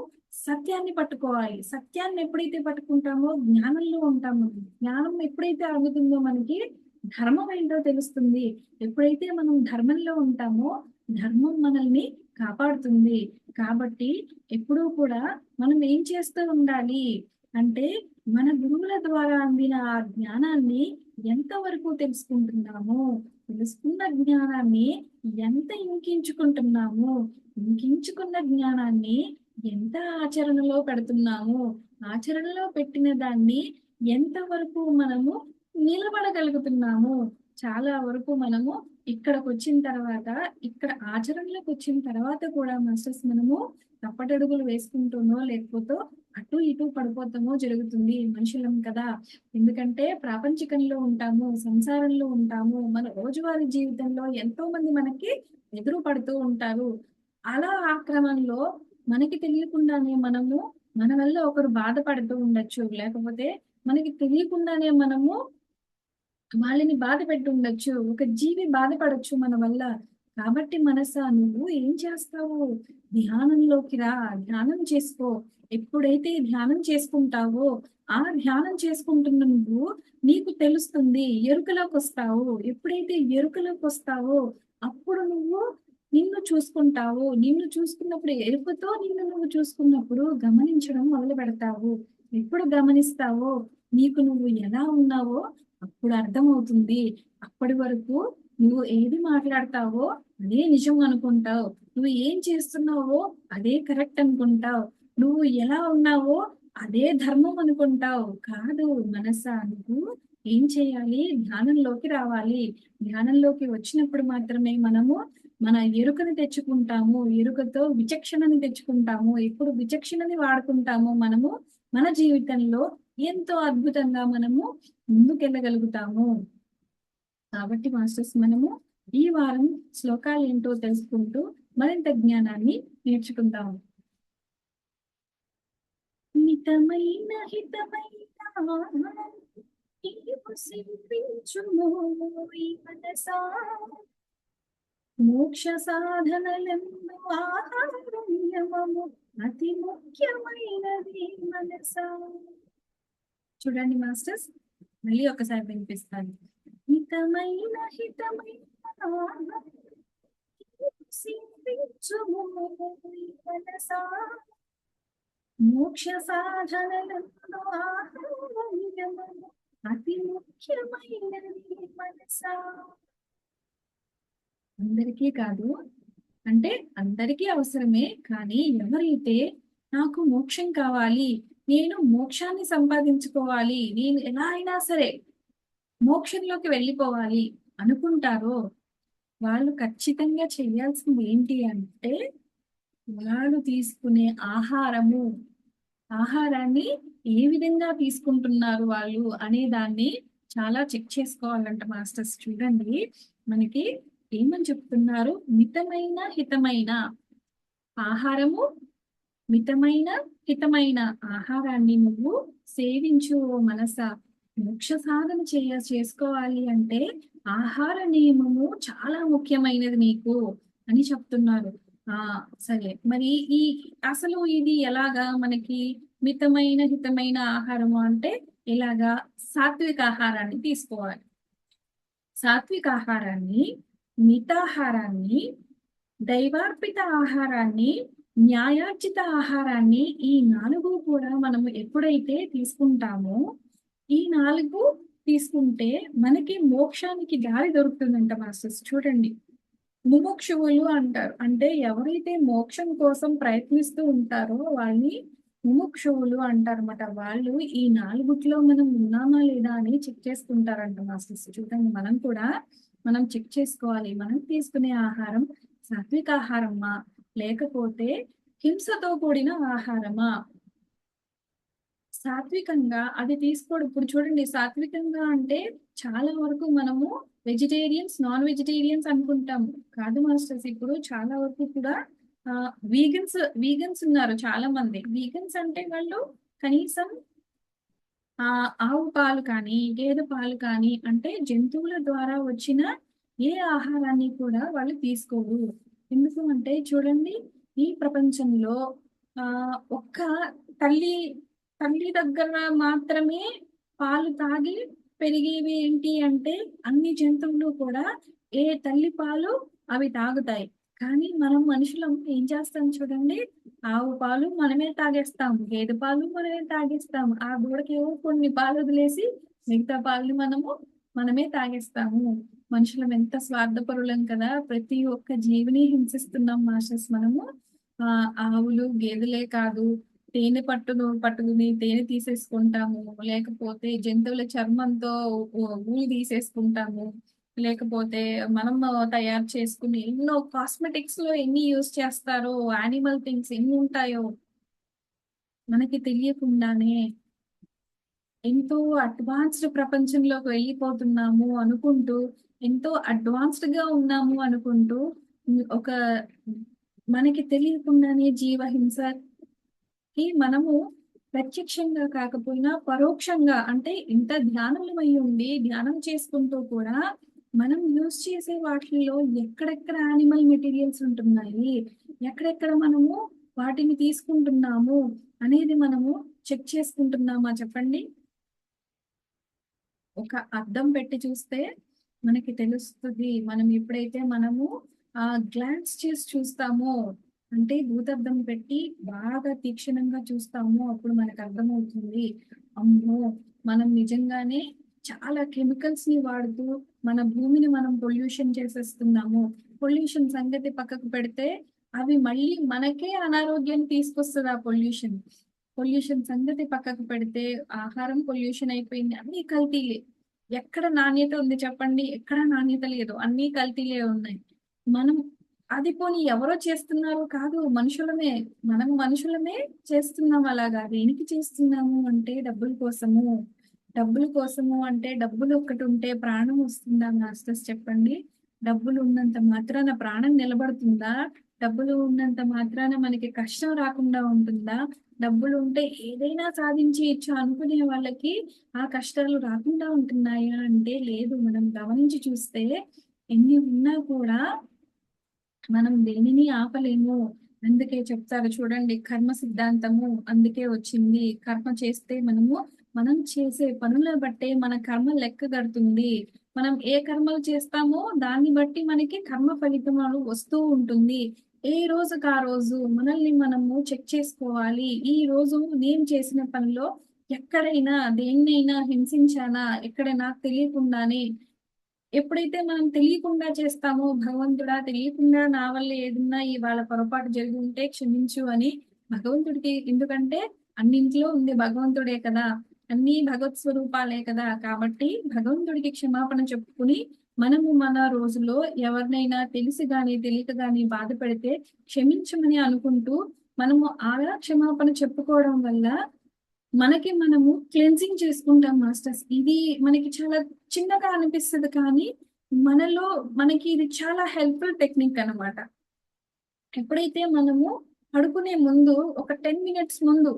సత్యాన్ని పట్టుకోవాలి. సత్యాన్ని ఎప్పుడైతే పట్టుకుంటామో జ్ఞానంలో ఉంటాము. జ్ఞానం ఎప్పుడైతే అందుతుందో మనకి ధర్మం ఏంటో తెలుస్తుంది. ఎప్పుడైతే మనం ధర్మంలో ఉంటామో ధర్మం మనల్ని కాపాడుతుంది. కాబట్టి ఎప్పుడూ కూడా మనం ఏం చేస్తూ ఉండాలి అంటే మన గురువుల ద్వారా అందిన ఆ జ్ఞానాన్ని ఎంతవరకు తెలుసుకుంటున్నాము, తెలుసుకున్న జ్ఞానాన్ని ఎంత ఇంకించుకుంటున్నాము, ఇంకించుకున్న జ్ఞానాన్ని ఎంత ఆచరణలో పెడుతున్నాము, ఆచరణలో పెట్టిన దాన్ని ఎంతవరకు మనము నిలబడగలుగుతున్నాము. చాలా వరకు మనము ఇక్కడికి వచ్చిన తర్వాత, ఇక్కడ ఆచరణలోకి వచ్చిన తర్వాత కూడా మాస్టర్స్ మనము తప్పటడుగులు వేసుకుంటూనో లేకపోతే అటు ఇటు పడిపోతామో జరుగుతుంది. మనుషులం కదా. ఎందుకంటే ప్రాపంచికంలో ఉంటాము, సంసారంలో ఉంటాము. మన రోజువారీ జీవితంలో ఎంతో మంది మనకి ఎదురు పడుతూ ఉంటారు. అలా ఆ క్రమంలో మనకి తెలియకుండానే మనము మన వల్ల ఒకరు బాధపడుతూ ఉండొచ్చు, లేకపోతే మనకి తెలియకుండానే మనము వాళ్ళని బాధ పెట్టి ఉండొచ్చు. ఒక జీవి బాధపడొచ్చు మన వల్ల. కాబట్టి మనసా నువ్వు ఏం చేస్తావు? ధ్యానంలోకి రా, ధ్యానం చేసుకో. ఎప్పుడైతే ధ్యానం చేసుకుంటావో ఆ ధ్యానం చేసుకుంటున్న నువ్వు నీకు తెలుస్తుంది, ఎరుకలోకి వస్తావు. ఎప్పుడైతే ఎరుకలోకి వస్తావో అప్పుడు నువ్వు నిన్ను చూసుకుంటావు. నిన్ను చూసుకున్నప్పుడు ఎరుకతో నిన్ను నువ్వు చూసుకున్నప్పుడు గమనించడం మొదలు పెడతావు. ఎప్పుడు గమనిస్తావో నీకు నువ్వు ఎలా ఉన్నావో అప్పుడు అర్థమవుతుంది. అప్పటి వరకు నువ్వు ఏది మాట్లాడతావో అదే నిజం అనుకుంటావు. నువ్వు ఏం చేస్తున్నావో అదే కరెక్ట్ అనుకుంటావు. నువ్వు ఎలా ఉన్నావో అదే ధర్మం అనుకుంటావు. కాదు మనసా, నువ్వు ఏం చేయాలి? ధ్యానంలోకి రావాలి. ధ్యానంలోకి వచ్చినప్పుడు మాత్రమే మనము మన ఎరుకని తెచ్చుకుంటాము. ఎరుకతో విచక్షణని తెచ్చుకుంటాము. ఎప్పుడు విచక్షణని వాడుకుంటామో మనము మన జీవితంలో ఎంతో అద్భుతంగా మనము ముందుకెళ్ళగలుగుతాము. కాబట్టి మాస్టర్స్, మనము ఈ వారం శ్లోకాలు ఏంటో తెలుసుకుంటూ మరింత జ్ఞానాన్ని నేర్చుకుందాము. మితమైన హితమైన నీవు సింపించుము ఈ మనసా, మోక్ష సాధనలందు ఆహార్యమము అతి ముఖ్యమైనది మనసా. చూడండి మాస్టర్స్, మళ్ళీ ఒకసారి వినిపిస్తాను. హితమైన సింపించుము ఈ మనసా, మోక్ష సాధనలందు ఆహార్యమము అతి ముఖ్యమైనది మనసా. అందరికీ కాదు, అంటే అందరికీ అవసరమే, కానీ ఎవరైతే నాకు మోక్షం కావాలి, నేను మోక్షాన్ని సంపాదించుకోవాలి, నేను ఎలా అయినా సరే మోక్షంలోకి వెళ్ళిపోవాలి అనుకుంటారో వాళ్ళు ఖచ్చితంగా చేయాల్సింది ఏంటి అంటే, వాళ్ళు తీసుకునే ఆహారాన్ని ఏ విధంగా తీసుకుంటున్నారు వాళ్ళు అనే దాన్ని చాలా చెక్ చేసుకోవాలంట మాస్టర్స్. చూడండి, మనకి ఏమని చెప్తున్నారు? మితమైన హితమైన ఆహారము, మితమైన హితమైన ఆహారాన్ని నువ్వు సేవించు ఓ మనసా. మోక్ష సాధన చేసుకోవాలి అంటే ఆహార నియమము చాలా ముఖ్యమైనది నీకు అని చెప్తున్నారు. ఆ సరే, మరి ఈ అసలు ఇది ఎలాగా మనకి మితమైన హితమైన ఆహారము అంటే ఎలాగా? సాత్విక ఆహారాన్ని తీసుకోవాలి. సాత్విక ఆహారాన్ని, మితాహారాన్ని, దైవార్పిత ఆహారాన్ని, న్యాయార్జిత ఆహారాన్ని, ఈ 4 కూడా మనము ఎప్పుడైతే తీసుకుంటామో, ఈ 4 తీసుకుంటే మనకి మోక్షానికి దారి దొరుకుతుందంట మాస్టర్స్. చూడండి, ముముక్షువులు అంటారు. అంటే ఎవరైతే మోక్షం కోసం ప్రయత్నిస్తూ ఉంటారో వాళ్ళని ముముక్షువులు అంటారన్నమాట. వాళ్ళు ఈ 4 మనం ఉన్నామా లేదా అని చెక్ చేసుకుంటారంట మాస్టర్స్. చూడండి, మనం కూడా చెక్ చేసుకోవాలి. మనం తీసుకునే ఆహారం సాత్విక ఆహారమా, లేకపోతే హింసతో కూడిన ఆహారమా? సాత్వికంగా అది తీసుకోవడం. ఇప్పుడు చూడండి, సాత్వికంగా అంటే చాలా వరకు మనము వెజిటేరియన్స్, నాన్ వెజిటేరియన్స్ అనుకుంటాము. కాదు మాస్టర్స్, ఇప్పుడు చాలా వరకు కూడా వీగన్స్ ఉన్నారు చాలా మంది. వీగన్స్ అంటే వాళ్ళు కనీసం ఆవు పాలు కానీ, గేదె పాలు కానీ, అంటే జంతువుల ద్వారా వచ్చిన ఏ ఆహారాన్ని కూడా వాళ్ళు తీసుకోరు. ఎందుకు అంటే చూడండి, ఈ ప్రపంచంలో ఒక్క తల్లి తల్లి దగ్గర మాత్రమే పాలు తాగి పెరిగేవి ఏంటి అంటే అన్ని జంతువులు కూడా ఏ తల్లి పాలు అవి తాగుతాయి. కానీ మనం మనుషులం ఏం చేస్తాం చూడండి, ఆవు పాలు మనమే తాగేస్తాము, గేదె పాలు మనమే తాగేస్తాము, ఆ దూడకేవో కొన్ని పాలు వదిలేసి మిగతా పాలు మనమే తాగేస్తాము. మనుషులం ఎంత స్వార్థపరులం కదా, ప్రతి ఒక్క జీవిని హింసిస్తున్నాం మాస్టర్స్ మనము. ఆవులు గేదెలే కాదు, తేనె పట్టుకుని తేనె తీసేసుకుంటాము, లేకపోతే జంతువుల చర్మంతో ఊలు తీసేసుకుంటాము, లేకపోతే మనం తయారు చేసుకుని ఎన్నో కాస్మెటిక్స్ లో ఎన్ని యూజ్ చేస్తారో, యానిమల్ థింగ్స్ ఎన్ని ఉంటాయో మనకి తెలియకుండానే ఎంతో అడ్వాన్స్డ్ ప్రపంచంలోకి వెళ్ళిపోతున్నాము అనుకుంటూ, ఎంతో అడ్వాన్స్డ్ గా ఉన్నాము అనుకుంటూ, ఒక మనకి తెలియకుండానే జీవహింసకి మనము ప్రత్యక్షంగా కాకపోయినా పరోక్షంగా, అంటే ఇంత ధ్యానమై ఉండి ధ్యానం చేసుకుంటూ కూడా మనం యూజ్ చేసే వాటిల్లో ఎక్కడెక్కడ యానిమల్ మెటీరియల్స్ ఉంటున్నాయి, ఎక్కడెక్కడ మనము వాటిని తీసుకుంటున్నాము అనేది మనము చెక్ చేసుకుంటున్నామా చెప్పండి? ఒక అద్దం పెట్టి చూస్తే మనకి తెలుస్తుంది. మనం ఎప్పుడైతే గ్లాన్స్ చేసి చూస్తామో, అంటే భూతద్దం పెట్టి బాగా తీక్షణంగా చూస్తామో అప్పుడు మనకు అర్థమవుతుంది, అమ్మో మనం నిజంగానే చాలా కెమికల్స్ ని వాడుతూ మన భూమిని మనం పొల్యూషన్ చేసేస్తున్నాము. పొల్యూషన్ సంగతి పక్కకు పెడితే అవి మళ్ళీ మనకే అనారోగ్యాన్ని తీసుకొస్తుంది ఆ పొల్యూషన్. పొల్యూషన్ సంగతి పక్కకు పెడితే ఆహారం పొల్యూషన్ అయిపోయింది. అన్ని కల్తీలే. ఎక్కడ నాణ్యత ఉంది చెప్పండి? ఎక్కడ నాణ్యత లేదు. అన్ని కల్తీలే ఉన్నాయి. మనం అది పోనీ ఎవరో చేస్తున్నారు కాదు, మనుషులమే. మనం మనుషులమే చేస్తున్నాం అలాగా. దేనికి చేస్తున్నాము అంటే డబ్బుల కోసము. డబ్బుల కోసము అంటే డబ్బులు ఒక్కటి ఉంటే ప్రాణం వస్తుందా మాస్టర్స్ చెప్పండి? డబ్బులు ఉన్నంత మాత్రాన ప్రాణం నిలబడుతుందా? డబ్బులు ఉన్నంత మాత్రాన మనకి కష్టం రాకుండా ఉంటుందా? డబ్బులు ఉంటే ఏదైనా సాధించవచ్చు అనుకునే వాళ్ళకి ఆ కష్టాలు రాకుండా ఉంటున్నాయా అంటే లేదు. మనం గమనించి చూస్తే ఎన్ని ఉన్నా కూడా మనం దేనిని ఆపలేము. అందుకే చెప్తారు చూడండి, కర్మ సిద్ధాంతము అందుకే వచ్చింది. కర్మ చేస్తే మనం చేసే పనుల బట్టే మన కర్మ లెక్క కడుతుంది. మనం ఏ కర్మలు చేస్తామో దాన్ని బట్టి మనకి కర్మ ఫలితములు వస్తూ ఉంటుంది. ఏ రోజుకి ఆ రోజు మనల్ని మనము చెక్ చేసుకోవాలి. ఈ రోజు నేను చేసిన పనిలో ఎక్కడైనా దేన్నైనా హింసించానా, ఎక్కడ నాకు తెలియకుండానే ఎప్పుడైతే మనం తెలియకుండా చేస్తామో, భగవంతుడా తెలియకుండా నా వల్ల ఏదన్నా ఇవాళ పొరపాటు జరిగి ఉంటే క్షమించు అని భగవంతుడికి, ఎందుకంటే అన్నింట్లో ఉంది భగవంతుడే కదా, అన్ని భగవత్ స్వరూపాలే కదా, కాబట్టి భగవంతుడికి క్షమాపణ చెప్పుకుని మనము మన రోజులో ఎవరినైనా తెలిసి గాని తెలియక గాని బాధ పెడితే క్షమించమని అనుకుంటూ మనము ఆగా క్షమాపణ చెప్పుకోవడం వల్ల మనకి మనము క్లెన్సింగ్ చేసుకుంటాం మాస్టర్స్. ఇది మనకి చాలా చిన్నగా అనిపిస్తుంది కానీ మనలో మనకి ఇది చాలా హెల్ప్ఫుల్ టెక్నిక్ అన్నమాట. ఎప్పుడైతే మనము పడుకునే ముందు ఒక 10 మినిట్స్ ముందు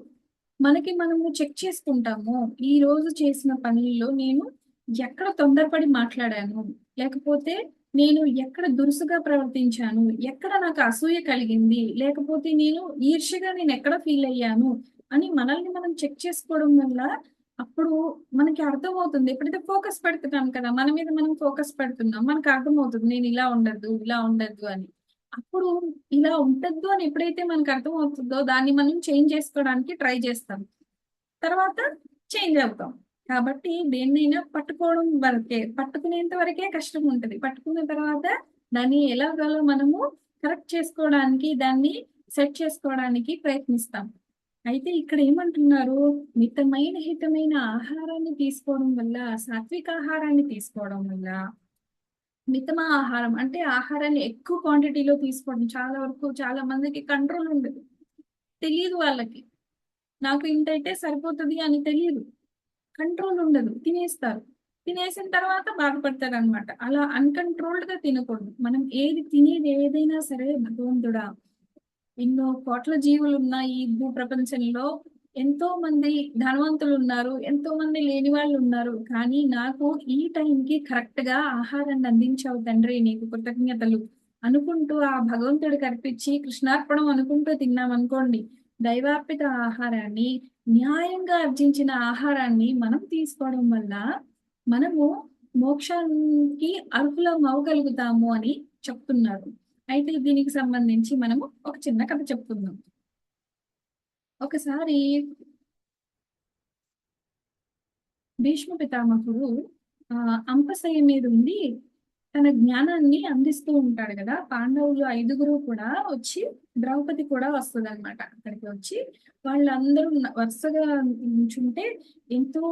మనకి మనము చెక్ చేసుకుంటామో, ఈ రోజు చేసిన పనుల్లో నేను ఎక్కడ తొందరపడి మాట్లాడాను, లేకపోతే నేను ఎక్కడ దురుసుగా ప్రవర్తించాను, ఎక్కడ నాకు అసూయ కలిగింది, లేకపోతే ఈర్ష్యగా నేను ఎక్కడ ఫీల్ అయ్యాను అని మనల్ని మనం చెక్ చేసుకోవడం వల్ల అప్పుడు మనకి అర్థమవుతుంది. ఎప్పుడైతే ఫోకస్ పెడుతున్నాం కదా, మన మీద మనం ఫోకస్ పెడుతున్నాం, మనకు అర్థమవుతుంది నేను ఇలా ఉండద్దు, ఇలా ఉండద్దు అని. అప్పుడు ఇలా ఉండద్దు అని ఎప్పుడైతే మనకు అర్థమవుతుందో దాన్ని మనం చేంజ్ చేసుకోవడానికి ట్రై చేస్తాం. తర్వాత చేంజ్ అవుతాం. కాబట్టి దేన్నైనా పట్టుకోవడం వరకే, పట్టుకునేంత వరకే కష్టం ఉంటది. పట్టుకున్న తర్వాత దాన్ని ఎలాగోలా మనము కరెక్ట్ చేసుకోవడానికి, దాన్ని సెట్ చేసుకోవడానికి ప్రయత్నిస్తాం. అయితే ఇక్కడ ఏమంటున్నారు? మితమైన హితమైన ఆహారాన్ని తీసుకోవడం వల్ల, సాత్విక ఆహారాన్ని తీసుకోవడం వల్ల, మితమ ఆహారం అంటే ఆహారాన్ని ఎక్కువ క్వాంటిటీలో తీసుకోవడం, చాలా వరకు చాలా మందికి కంట్రోల్ ఉండదు. తెలియదు వాళ్ళకి. నాకు ఇంతైతే సరిపోతుంది అని తెలియదు. కంట్రోల్ ఉండదు. తినేస్తారు. తినేసిన తర్వాత బాధపడతారు అనమాట. అలా అన్‌కంట్రోల్డ్‌గా తినకూడదు. మనం తినేది ఏదైనా సరే భగవంతుడా, ఎన్నో కోట్ల జీవులున్న ఈ భూ ప్రపంచంలో ఎంతో మంది ధనవంతులున్నారు. ఎంతో మంది లేని వాళ్ళున్నారు. కానీ నాకు ఈ టైంకి కరెక్ట్‌గా ఆహారాన్ని అందించావు తండ్రి, నీకు కృతజ్ఞతలు అనుకుంటూ ఆ భగవంతుడికి అర్పించి కృష్ణార్పణం అనుకుంటూ తిన్నామనుకోండి, దైవార్పిత ఆహారాన్ని, న్యాయంగా ఆర్జించిన ఆహారాన్ని మనం తీసుకోవడం వల్ల మనము మోక్షానికి అర్హులం అవ్వగలుగుతాము అని చెప్తున్నారు. అయితే దీనికి సంబంధించి మనము ఒక చిన్న కథ చెప్పుకుందాం. ఒకసారి భీష్మ పితామహుడు అంపశయ్య మీద ఉండి తన జ్ఞానాన్ని అందిస్తూ ఉంటాడు కదా. పాండవులు 5గురు కూడా వచ్చి, ద్రౌపది కూడా వస్తుందన్నమాట అక్కడికి వచ్చి. వాళ్ళందరూ వరుసగా నుంచుంటే ఎంతో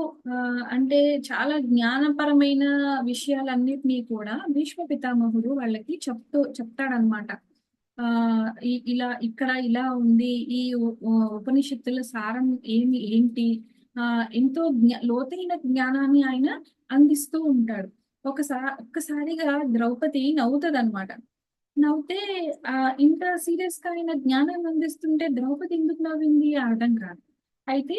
అంటే చాలా జ్ఞానపరమైన విషయాలన్నిటినీ కూడా భీష్మ పితామహుడు వాళ్ళకి చెప్తాడనమాట. ఇలా ఇక్కడ ఇలా ఉంది, ఈ ఉపనిషత్తుల సారం ఏంటి, ఎంతో లోతైన జ్ఞానాన్ని ఆయన అందిస్తూ ఉంటాడు. ఒక్కసారిగా ద్రౌపది నవ్వుతదనమాట. నవ్వుతే ఇంత సీరియస్ గా ఆయన జ్ఞానాన్ని అందిస్తుంటే ద్రౌపది ఎందుకు నవ్వింది అర్థం కాదు. అయితే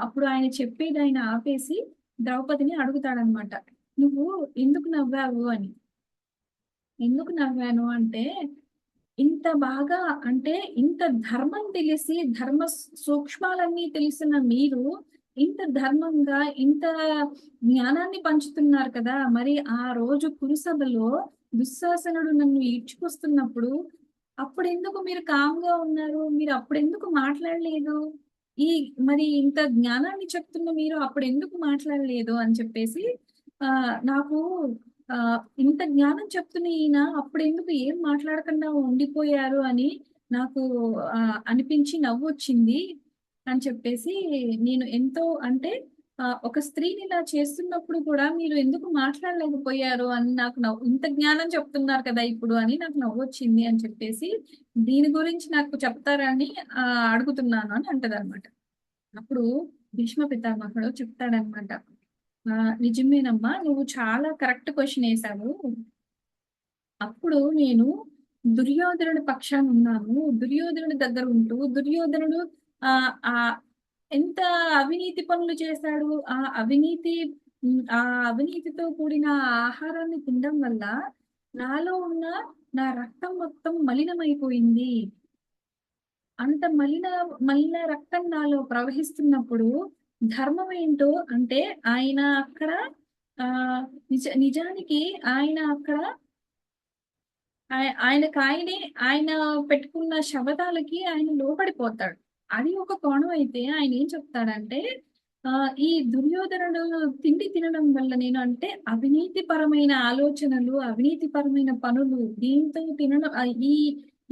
అప్పుడు ఆయన చెప్పేది ఆయన ఆపేసి ద్రౌపదిని అడుగుతాడనమాట, నువ్వు ఎందుకు నవ్వావు అని. ఎందుకు నవ్వాను అంటే, ఇంత బాగా అంటే ఇంత ధర్మం తెలిసి, ధర్మ సూక్ష్మాలన్నీ తెలిసిన మీరు ఇంత ధర్మంగా, ఇంత జ్ఞానాన్ని పంచుతున్నారు కదా, మరి ఆ రోజు కురుసభలో దుశ్శాసనుడు నన్ను ఈడ్చుకొస్తున్నప్పుడు అప్పుడెందుకు మీరు కామ్‌గా ఉన్నారు? మీరు అప్పుడెందుకు మాట్లాడలేదు? ఈ మరి ఇంత జ్ఞానాన్ని చెప్తున్న మీరు అప్పుడెందుకు మాట్లాడలేదు అని చెప్పేసి నాకు ఇంత జ్ఞానం చెప్తున్న ఈయన అప్పుడెందుకు ఏం మాట్లాడకుండా ఉండిపోయారు అని నాకు అనిపించి నవ్వొచ్చింది అని చెప్పేసి నేను ఎంతో అంటే ఒక స్త్రీని ఇలా చేస్తున్నప్పుడు కూడా మీరు ఎందుకు మాట్లాడలేకపోయారు అని నాకు ఇంత జ్ఞానం చెప్తున్నారు కదా ఇప్పుడు అని నాకు నవ్వొచ్చింది అని చెప్పేసి దీని గురించి నాకు చెప్తారా అని అడుగుతున్నాను అని అంటదన్నమాట. అప్పుడు భీష్మ పితామహుడు చెప్తాడనమాట. నిజమేనమ్మా, నువ్వు చాలా కరెక్ట్ క్వశ్చన్ వేశావు. అప్పుడు నేను దుర్యోధనుడి పక్షాన ఉన్నాను. దుర్యోధనుడి దగ్గర ఉంటూ దుర్యోధనుడు ఆహ్, ఆహ్, ఎంత అవినీతి పనులు చేశాడు. ఆ అవినీతితో కూడిన ఆహారాన్ని తినడం వల్ల నాలో ఉన్న నా రక్తం మొత్తం మలినమైపోయింది. అంత మలిన రక్తం నాలో ప్రవహిస్తున్నప్పుడు ధర్మం ఏంటో అంటే ఆయన అక్కడ ఆహ్, నిజానికి ఆయన అక్కడ ఆయనకాయనే ఆయన పెట్టుకున్న శబదాలకి ఆయన లోబడిపోతాడు. అది ఒక కోణం అయితే ఆయనేం చెప్తాడంటే, ఈ దుర్యోధనుడు తిండి తినడం వల్ల నేను అంటే అవినీతిపరమైన ఆలోచనలు, అవినీతిపరమైన పనులు దీంతో తినడం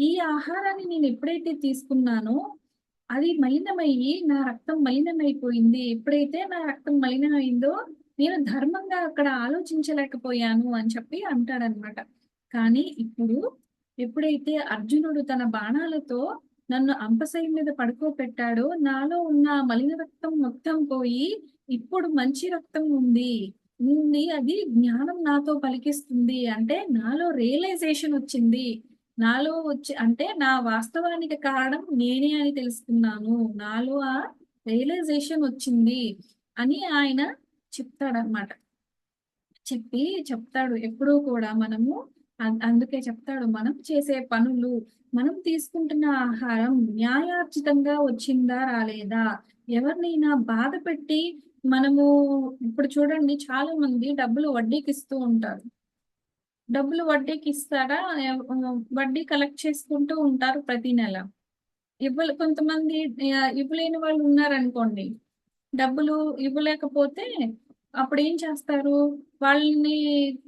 ఈ ఆహారాన్ని నేనెప్పుడైతే తీసుకున్నానో, అది మలినమయ్యి నా రక్తం మలినమైపోయింది. ఎప్పుడైతే నా రక్తం మలినమైందో, నేను ధర్మంగా అక్కడ ఆలోచించలేకపోయాను అని చెప్పి అంటాడనమాట. కానీ ఇప్పుడు ఎప్పుడైతే అర్జునుడు తన బాణాలతో నన్ను అంపశయ్య మీద పడుకోబెట్టాడో, నాలో ఉన్న మలిన రక్తం మొత్తం పోయి, ఇప్పుడు మంచి రక్తం ఉంది. అది జ్ఞానం నాతో పలికిస్తుంది. అంటే నాలో రియలైజేషన్ వచ్చింది. నాలో వచ్చి అంటే నా వాస్తవానికి కారణం నేనే అని తెలుసుకున్నాను. నాలో ఆ రియలైజేషన్ వచ్చింది అని ఆయన చెప్తాడన్నమాట. చెప్తాడు. ఎప్పుడూ కూడా మనము అందుకే చెప్తాడు. మనం చేసే పనులు, మనం తీసుకుంటున్న ఆహారం న్యాయార్జితంగా వచ్చిందా? రాలేదా? ఎవరినైనా బాధపెట్టి మనము ఇప్పుడు చూడండి చాలా మంది డబ్బులు వడ్డీకిస్తూ ఉంటారు. డబ్బులు వడ్డీకి ఇస్తారా? వడ్డీ కలెక్ట్ చేసుకుంటూ ఉంటారు ప్రతి నెల. కొంతమంది ఇవ్వలేని వాళ్ళు ఉన్నారనుకోండి. డబ్బులు ఇవ్వలేకపోతే అప్పుడేం చేస్తారు? వాళ్ళని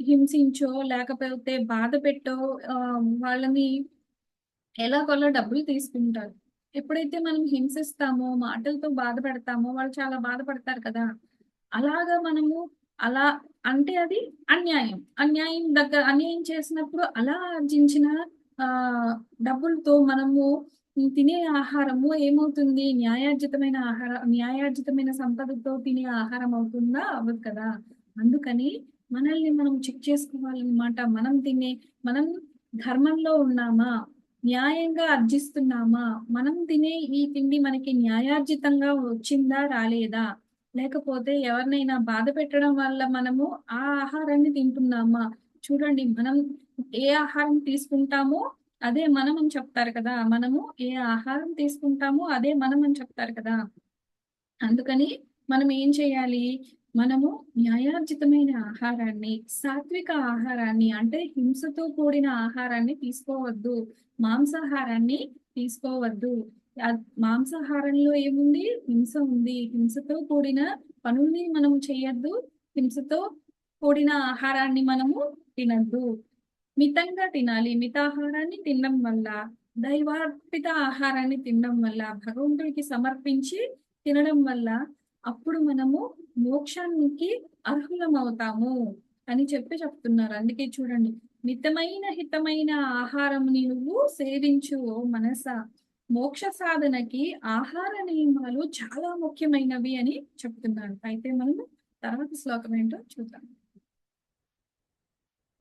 హింసించో, లేకపోతే బాధపెట్టో వాళ్ళని ఎలాగోలా డబ్బులు తీసుకుంటారు. ఎప్పుడైతే మనం హింసిస్తామో, మాటలతో బాధపెడతామో వాళ్ళు చాలా బాధపడతారు కదా! అలాగా మనము అలా అంటే అది అన్యాయం. అన్యాయం చేసినప్పుడు అలా ఆర్జించిన ఆహ్, డబ్బులతో మనము తినే ఆహారము ఏమవుతుంది? న్యాయార్జితమైన సంపదతో తినే ఆహారం అవుతుందా? అవ్వదు కదా! అందుకని మనల్ని మనం చెక్ చేసుకోవాలన్నమాట. మనం ధర్మంలో ఉన్నామా? న్యాయంగా ఆర్జిస్తున్నామా? మనం తినే ఈ తిండి మనకి న్యాయార్జితంగా వచ్చిందా? రాలేదా? లేకపోతే ఎవరినైనా బాధ పెట్టడం వల్ల మనము ఆ ఆహారాన్ని తింటున్నామా? చూడండి, మనం ఏ ఆహారం తీసుకుంటామో అదే మనం అని చెప్తారు కదా! మనము ఏ ఆహారం తీసుకుంటామో అదే మనం అని చెప్తారు కదా! అందుకని మనం ఏం చేయాలి? మనము న్యాయార్జితమైన ఆహారాన్ని, సాత్విక ఆహారాన్ని అంటే హింసతో కూడిన ఆహారాన్ని తీసుకోవద్దు. మాంసాహారాన్ని తీసుకోవద్దు. మాంసాహారంలో ఏముంది? హింస ఉంది. హింసతో కూడిన పనుల్ని మనం చేయొద్దు. హింసతో కూడిన ఆహారాన్ని మనము తినొద్దు. మితంగా తినాలి. మితాహారాన్ని తినడం వల్ల, దైవార్పిత ఆహారాన్ని తినడం వల్ల, భగవంతుడికి సమర్పించి తినడం వల్ల అప్పుడు మనము మోక్షానికి అర్హులమవుతాము అని చెప్తున్నారు. అందుకే చూడండి, మితమైన హితమైన ఆహారముని నువ్వు సేవించు ఓ మనసా. మోక్ష సాధనకి ఆహార నియమాలు చాలా ముఖ్యమైనవి అని చెప్తున్నాడు. అయితే మనము తర్వాత శ్లోకం ఏంటో చూద్దాం.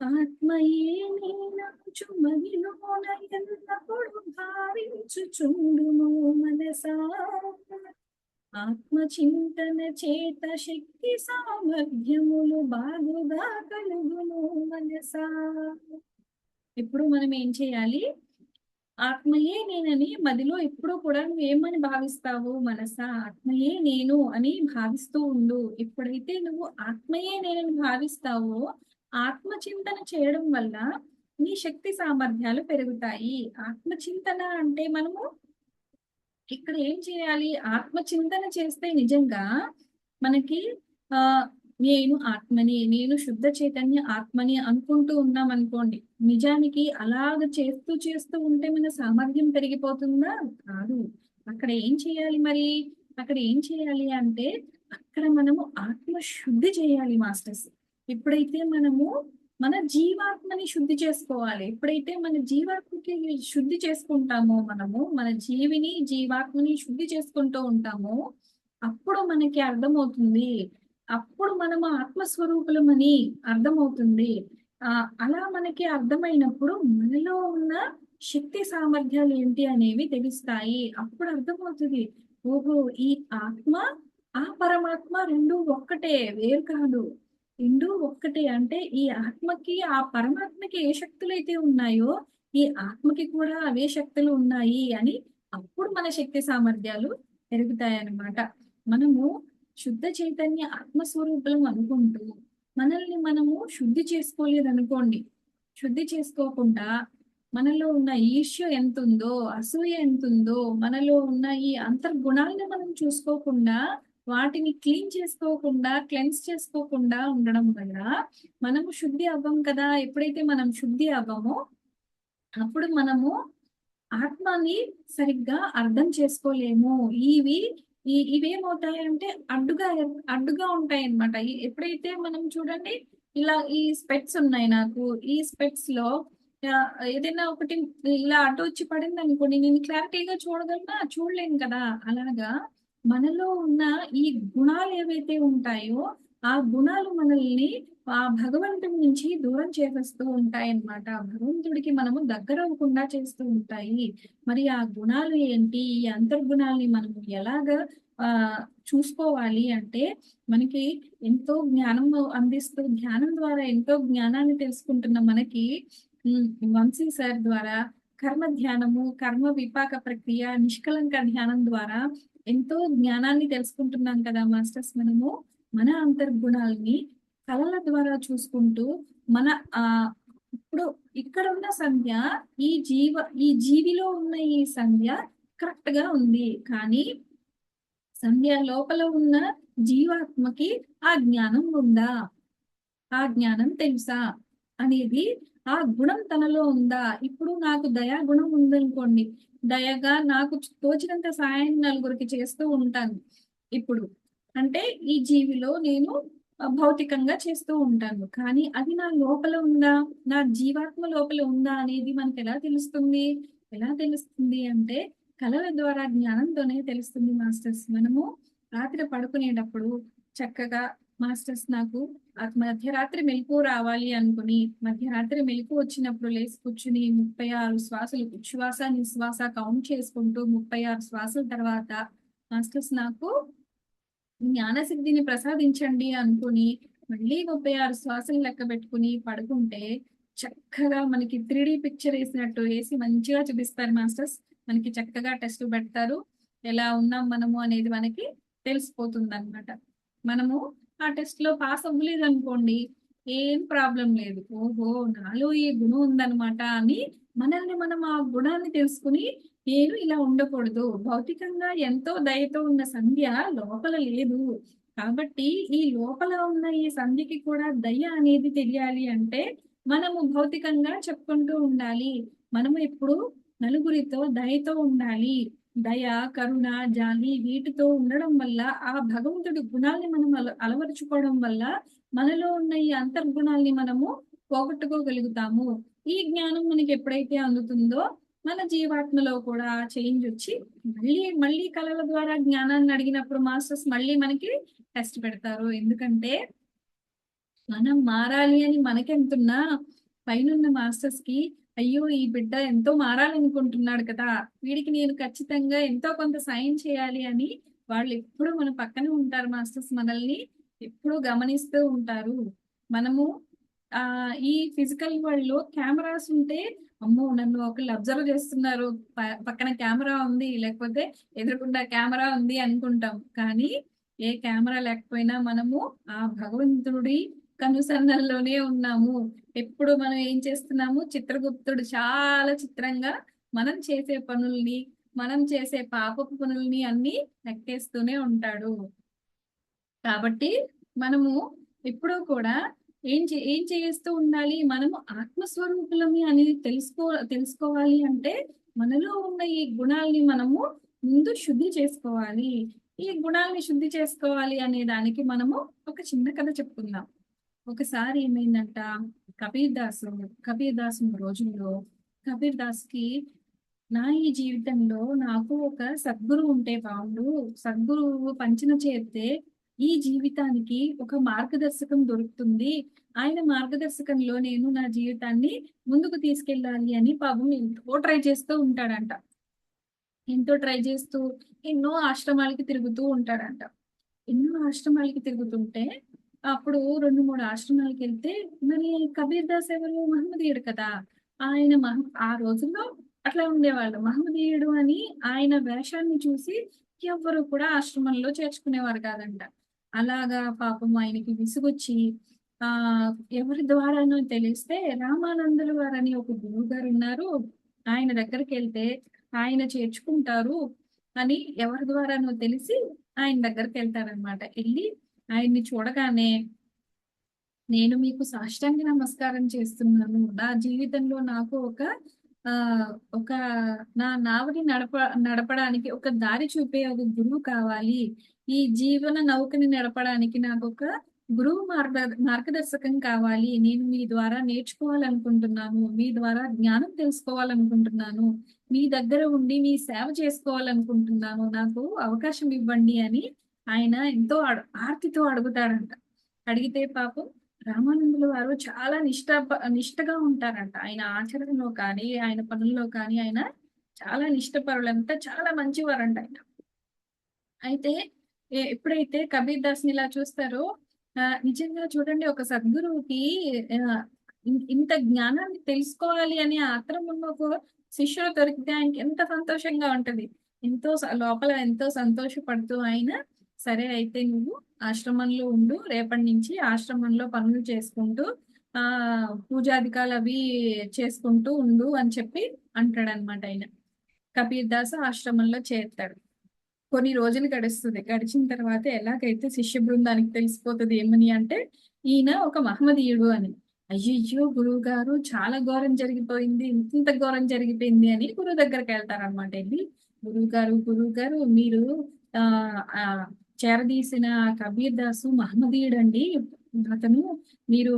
ఆత్మయే నేననుచు మదిలోన ఎల్లప్పుడు భావించుచుండుము మనసా. ఆత్మచింతన చేత శక్తి సామర్థ్యములు బాగుగా కలుగును మనసా. ఇప్పుడు మనం ఏం చేయాలి? ఆత్మయే నేనని మదిలో ఎప్పుడూ కూడా నువ్వేమని భావిస్తావు మనసా? ఆత్మయే నేను అని భావిస్తూ ఉండు. ఎప్పుడైతే నువ్వు ఆత్మయే నేనని భావిస్తావో, ఆత్మచింతన చేయడం వల్ల నీ శక్తి సామర్థ్యాలు పెరుగుతాయి. ఆత్మచింతన అంటే మనము ఇక్కడ ఏం చేయాలి? ఆత్మచింతన చేస్తే నిజంగా మనకి ఆ నేను ఆత్మని, నేను శుద్ధ చైతన్య ఆత్మని అనుకుంటూ ఉన్నాం అనుకోండి. నిజానికి అలాగ చేస్తూ చేస్తూ ఉంటే మన సామర్థ్యం పెరిగిపోతుందా? కాదు. అక్కడ ఏం చేయాలి మరి? అక్కడ ఏం చేయాలి అంటే అక్కడ మనము ఆత్మ శుద్ధి చేయాలి మాస్టర్స్. ఎప్పుడైతే మనము మన జీవాత్మని శుద్ధి చేసుకోవాలి. ఎప్పుడైతే మన జీవాత్మకి శుద్ధి చేసుకుంటామో మనము, మన జీవిని, జీవాత్మని శుద్ధి చేసుకుంటూ ఉంటామో, అప్పుడు మనకి అర్థమవుతుంది. అప్పుడు మనము ఆత్మస్వరూపులమని అర్థమవుతుంది. అలా మనకి అర్థమైనప్పుడు మనలో ఉన్న శక్తి సామర్థ్యాలు ఏంటి అనేవి తెలుస్తాయి. అప్పుడు అర్థమవుతుంది. ఓహో! ఈ ఆత్మ, ఆ పరమాత్మ రెండు ఒక్కటే, వేరు కాదు. రెండు ఒక్కటే. అంటే ఈ ఆత్మకి, ఆ పరమాత్మకి ఏ శక్తులైతే ఉన్నాయో, ఈ ఆత్మకి కూడా అవే శక్తులు ఉన్నాయి అని అప్పుడు మన శక్తి సామర్థ్యాలు పెరుగుతాయన్నమాట. మనము శుద్ధ చైతన్య ఆత్మస్వరూపులం అనుకుంటూ మనల్ని మనము శుద్ధి చేసుకోలేదనుకోండి. శుద్ధి చేసుకోకుండా మనలో ఉన్న ఈర్ష్య ఎంతుందో, అసూయ ఎంతుందో, మనలో ఉన్న ఈ అంతర్గుణాలను మనం చూసుకోకుండా వాటిని క్లీన్ చేసుకోకుండా, క్లెన్స్ చేసుకోకుండా ఉండడం వల్ల మనము శుద్ధి అవ్వం కదా! ఎప్పుడైతే మనం శుద్ధి అవ్వమో, అప్పుడు మనము ఆత్మని సరిగ్గా అర్థం చేసుకోలేము. ఇవి ఇవేమవుతాయంటే అడ్డుగా ఉంటాయన్నమాట. ఎప్పుడైతే మనం చూడండి, ఇలా ఈ స్పెక్ట్స్ ఉన్నాయి నాకు. ఈ స్పెక్ట్స్ లో ఏదైనా ఒకటి ఇలా అడ్డు వచ్చి పడింది అనుకోండి, నేను క్లారిటీగా చూడగలనా? చూడలేను కదా! అలాగా మనలో ఉన్న ఈ గుణాలు ఏవైతే ఉంటాయో, ఆ గుణాలు మనల్ని ఆ భగవంతుడి నుంచి దూరం చేసేస్తూ ఉంటాయన్నమాట. భగవంతుడికి మనము దగ్గర అవ్వకుండా చేస్తూ ఉంటాయి. మరి ఆ గుణాలు ఏంటి? ఈ అంతర్గుణాల్ని మనం ఎలాగా చూసుకోవాలి అంటే, మనకి ఎంతో జ్ఞానం అందిస్తూ, ధ్యానం ద్వారా ఎంతో జ్ఞానాన్ని తెలుసుకుంటున్న మనకి వంశీ సార్ ద్వారా కర్మ ధ్యానము, కర్మ విపాక ప్రక్రియ, నిష్కలంక ధ్యానం ద్వారా ఎంతో జ్ఞానాన్ని తెలుసుకుంటున్నాం కదా మాస్టర్స్ మనము. మన అంతర్గుణాల్ని కళల ద్వారా చూసుకుంటూ మన ఆ ఇప్పుడు ఇక్కడ ఉన్న సంధ్య, ఈ జీవిలో ఉన్న ఈ సంధ్య కరెక్ట్ గా ఉంది. కానీ సంధ్య లోపల ఉన్న జీవాత్మకి ఆ జ్ఞానం ఉందా? ఆ జ్ఞానం తెలుసా అనేది, ఆ గుణం తనలో ఉందా? ఇప్పుడు నాకు దయా గుణం ఉందనుకోండి, దయగా నాకు తోచినంత సాయం నలుగురికి చేస్తూ ఉంటాను. ఇప్పుడు అంటే ఈ జీవిలో నేను భౌతికంగా చేస్తూ ఉంటాను. కానీ అది నా లోపల ఉందా? నా జీవాత్మ లోపల ఉందా అనేది మనకు ఎలా తెలుస్తుంది? ఎలా తెలుస్తుంది అంటే కళల ద్వారా, జ్ఞానంతోనే తెలుస్తుంది మాస్టర్స్. మనము రాత్రి పడుకునేటప్పుడు చక్కగా మాస్టర్స్ నాకు మధ్యరాత్రి మెలకువ రావాలి అనుకుని, మధ్యరాత్రి మెలకువ వచ్చినప్పుడు లేచి కూర్చుని 36 శ్వాసలు ఉచ్ఛ్వాస, నిశ్వాస కౌంట్ చేసుకుంటూ 36 శ్వాసల తర్వాత మాస్టర్స్ నాకు జ్ఞానసిద్ధిని ప్రసాదించండి అనుకుని మళ్ళీ 36 శ్వాసలు లెక్క పెట్టుకుని పడుకుంటే చక్కగా మనకి 3D పిక్చర్ వేసినట్టు వేసి మంచిగా చూపిస్తారు మాస్టర్స్. మనకి చక్కగా టెస్ట్ పెడతారు. ఎలా ఉన్నాం మనము అనేది మనకి తెలిసిపోతుంది అనమాట. మనము ఆ టెస్ట్ లో పాస్ అవ్వలేదు అనుకోండి, ఏం ప్రాబ్లం లేదు. ఓహో, నాలో ఈ గుణం ఉందన్నమాట అని మనల్ని మనం ఆ గుణాన్ని తెలుసుకుని నేను ఇలా ఉండకూడదు. భౌతికంగా ఎంతో దయతో ఉన్న సంధ్య లోపల లేదు. కాబట్టి ఈ లోపల ఉన్న ఈ సంధ్యకి కూడా దయ అనేది తెలియాలి అంటే మనము భౌతికంగా చెప్పుకుంటూ ఉండాలి. మనము ఎప్పుడు నలుగురితో దయతో ఉండాలి. దయ, కరుణ, జాలి వీటితో ఉండడం వల్ల ఆ భగవంతుడి గుణాల్ని మనం అలవరుచుకోవడం వల్ల మనలో ఉన్న ఈ అంతర్గుణాల్ని మనము పోగొట్టుకోగలుగుతాము. ఈ జ్ఞానం మనకి ఎప్పుడైతే అందుతుందో మన జీవాత్మలో కూడా చేంజ్ వచ్చి మళ్ళీ మళ్ళీ కళల ద్వారా జ్ఞానాన్ని అడిగినప్పుడు మాస్టర్స్ మళ్ళీ మనకి టెస్ట్ పెడతారు. ఎందుకంటే మనం మారాలి అని మనకెంతున్నా పైనున్న మాస్టర్స్ కి అయ్యో ఈ బిడ్డ ఎంతో మారాలనుకుంటున్నాడు కదా, వీడికి నేను ఖచ్చితంగా ఎంతో కొంత సాయం చేయాలి అని వాళ్ళు ఎప్పుడు మన పక్కనే ఉంటారు మాస్టర్స్. మనల్ని ఎప్పుడు గమనిస్తూ ఉంటారు. మనము ఆ ఈ ఫిజికల్ వరల్డ్ లో కెమెరాస్ ఉంటే అమ్మో నన్ను ఒకళ్ళు అబ్జర్వ్ చేస్తున్నారు, పక్కన కెమెరా ఉంది లేకపోతే ఎదురుకుండా కెమెరా ఉంది అనుకుంటాం. కానీ ఏ కెమెరా లేకపోయినా మనము ఆ భగవంతుడి కనుసన్నల్లోనే ఉన్నాము. ఎప్పుడు మనం ఏం చేస్తున్నాము, చిత్రగుప్తుడు చాలా చిత్రంగా మనం చేసే పనుల్ని, మనం చేసే పాపపు పనుల్ని అన్ని లెక్కేస్తూనే ఉంటాడు. కాబట్టి మనము ఎప్పుడూ కూడా ఏం చేస్తూ ఉండాలి? మనము ఆత్మస్వరూపులమి అనేది తెలుసుకోవాలి అంటే మనలో ఉన్న ఈ గుణాల్ని మనము ముందు శుద్ధి చేసుకోవాలి. ఈ గుణాల్ని శుద్ధి చేసుకోవాలి అనే దానికి మనము ఒక చిన్న కథ చెప్పుకుందాం. ఒకసారి ఏమైందంట, కబీర్ దాసు కబీర్ దాసు రోజుల్లో కబీర్ దాస్‌కి ఈ జీవితంలో నాకు ఒక సద్గురువు ఉంటే బావుండు. సద్గురువు పంచన చేరితే ఈ జీవితానికి ఒక మార్గదర్శకం దొరుకుతుంది. ఆయన మార్గదర్శకంలో నేను నా జీవితాన్ని ముందుకు తీసుకెళ్ళాలి అని పాపం ఎంతో ట్రై చేస్తూ ఉంటాడంట. ఎంతో ట్రై చేస్తూ ఎన్నో ఆశ్రమాలకి తిరుగుతూ ఉంటాడంట. ఎన్నో ఆశ్రమాలకి తిరుగుతుంటే అప్పుడు 2, 3 ఆశ్రమాలకెళ్తే మరి కబీర్ దాస్ ఎవరు? మహమ్మదీయుడు కదా! ఆయన ఆ రోజుల్లో అట్లా ఉండేవాళ్ళు. మహమ్మదీయుడు అని ఆయన వేషాన్ని చూసి ఎవ్వరు కూడా ఆశ్రమంలో చేర్చుకునేవారు కాదంట. అలాగా పాపం ఆయనకి విసుగొచ్చి ఎవరి ద్వారానో తెలిస్తే రామానందులు వారని ఒక గురువుగారున్నారు. ఆయన దగ్గరికెళ్తే ఆయన చేర్చుకుంటారు అని ఎవరి ద్వారానో తెలిసి ఆయన దగ్గరికెళ్తారనమాట. ఎళ్లి ఆయన్ని చూడగానే నేను మీకు సాష్టాంగ నమస్కారం చేస్తున్నాను. నా జీవితంలో నాకు ఒక నా నావని నడపడానికి ఒక దారి చూపే ఒక గురువు కావాలి. ఈ జీవన నౌకని నడపడానికి నాకొక గురువు మార్గదర్శకం కావాలి. నేను మీ ద్వారా నేర్చుకోవాలనుకుంటున్నాను. మీ ద్వారా జ్ఞానం తెలుసుకోవాలనుకుంటున్నాను. మీ దగ్గర ఉండి మీ సేవ చేసుకోవాలనుకుంటున్నాను. నాకు అవకాశం ఇవ్వండి అని ఆయన ఎంతో ఆర్తితో అడుగుతాడంట. అడిగితే పాపం రామానందుల వారు చాలా నిష్టగా ఉంటారంట. ఆయన ఆచరణలో కానీ, ఆయన పనుల్లో కానీ ఆయన చాలా నిష్టపరులంట. చాలా మంచివారంట ఆయన. అయితే ఎప్పుడైతే కబీర్ దాస్‌ని ఇలా చూస్తారో నిజంగా చూడండి ఒక సద్గురువుకి ఆహ్, ఇంత జ్ఞానాన్ని తెలుసుకోవాలి అనే ఆత్రం ఉన్న ఒక శిష్యుడు దొరికితే ఆయనకి ఎంత సంతోషంగా ఉంటది. లోపల ఎంతో సంతోషపడుతూ ఆయన సరే అయితే నువ్వు ఆశ్రమంలో ఉండు. రేపటి నుంచి ఆశ్రమంలో పనులు చేసుకుంటూ పూజాధికాలవి చేసుకుంటూ ఉండు అని చెప్పి అంటాడనమాట ఆయన. కబీర్ దాస్ ఆశ్రమంలో చేరుతాడు. కొన్ని రోజులు గడుస్తది. గడిచిన తర్వాత ఎలాగైతే శిష్య బృందానికి తెలిసిపోతది ఏమని అంటే, ఈయన ఒక మహమ్మదీయుడు అని. అయ్యయ్యో! గురువుగారు చాలా ఘోరం జరిగిపోయింది. ఇంతింత ఘోరం జరిగిపోయింది అని గురువు దగ్గరికెళ్తారనమాట. ఎళ్లి గురువుగారు మీరు ఆహ్, ఆహ్, చేరదీసిన కబీర్ దాసు మహమ్మదీయుడండి. అతను మీరు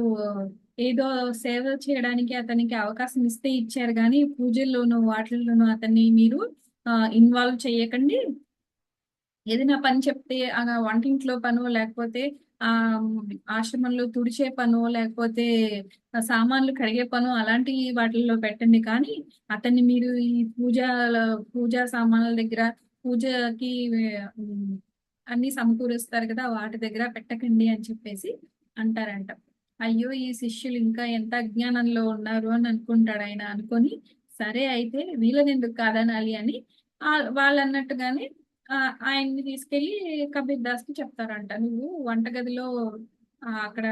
ఏదో సేవ చేయడానికి అతనికి అవకాశం ఇస్తే ఇచ్చారు గానీ, పూజల్లోనూ వాటిల్లోనూ అతన్ని మీరు ఇన్వాల్వ్ చేయకండి. ఏదైనా పని చెప్తే వంటింట్లో పనో, లేకపోతే ఆహ్, ఆశ్రమంలో తుడిచే పనో, లేకపోతే సామాన్లు కడిగే పనో అలాంటి వాటిల్లో పెట్టండి. కానీ అతన్ని మీరు ఈ పూజా సామాన్ల దగ్గర పూజకి హ్మ్, అన్నీ సమకూరుస్తారు కదా! వాటి దగ్గర పెట్టకండి అని చెప్పేసి అంటారంట. అయ్యో! ఈ శిష్యులు ఇంకా ఎంత అజ్ఞానంలో ఉన్నారు అని అనుకుంటాడాయన. అనుకోని సరే అయితే వీళ్ళనెందుకు కాదనాలి అని వాళ్ళన్నట్టుగానే ఆయన్ని తీసుకెళ్ళి కబీర్ దాస్‌కి చెప్తారంట. "నువ్వు వంటగదిలో అక్కడ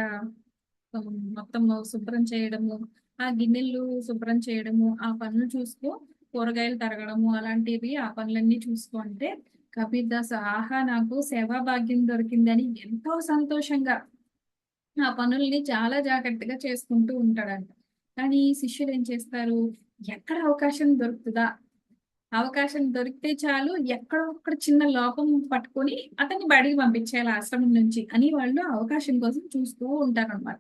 మొత్తం శుభ్రం చేయడము, ఆ గిన్నెలు శుభ్రం చేయడము, ఆ పనులు చూసుకో. కూరగాయలు తరగడము అలాంటివి ఆ పనులన్నీ చూసుకో" అంటే కబీర్ దాస్ ఆహా! నాకు సేవా భాగ్యం దొరికిందని ఎంతో సంతోషంగా ఆ పనుల్ని చాలా జాగ్రత్తగా చేసుకుంటూ ఉంటాడంట. కానీ శిష్యులేం చేస్తారు, ఎక్కడ అవకాశం దొరుకుతదా అవకాశం దొరికితే చాలు ఎక్కడో ఒక్కడ చిన్న లోపం పట్టుకొని అతన్ని బయటికి పంపించేయాలి ఆశ్రమం నుంచి అని వాళ్ళు అవకాశం కోసం చూస్తూ ఉంటారనమాట.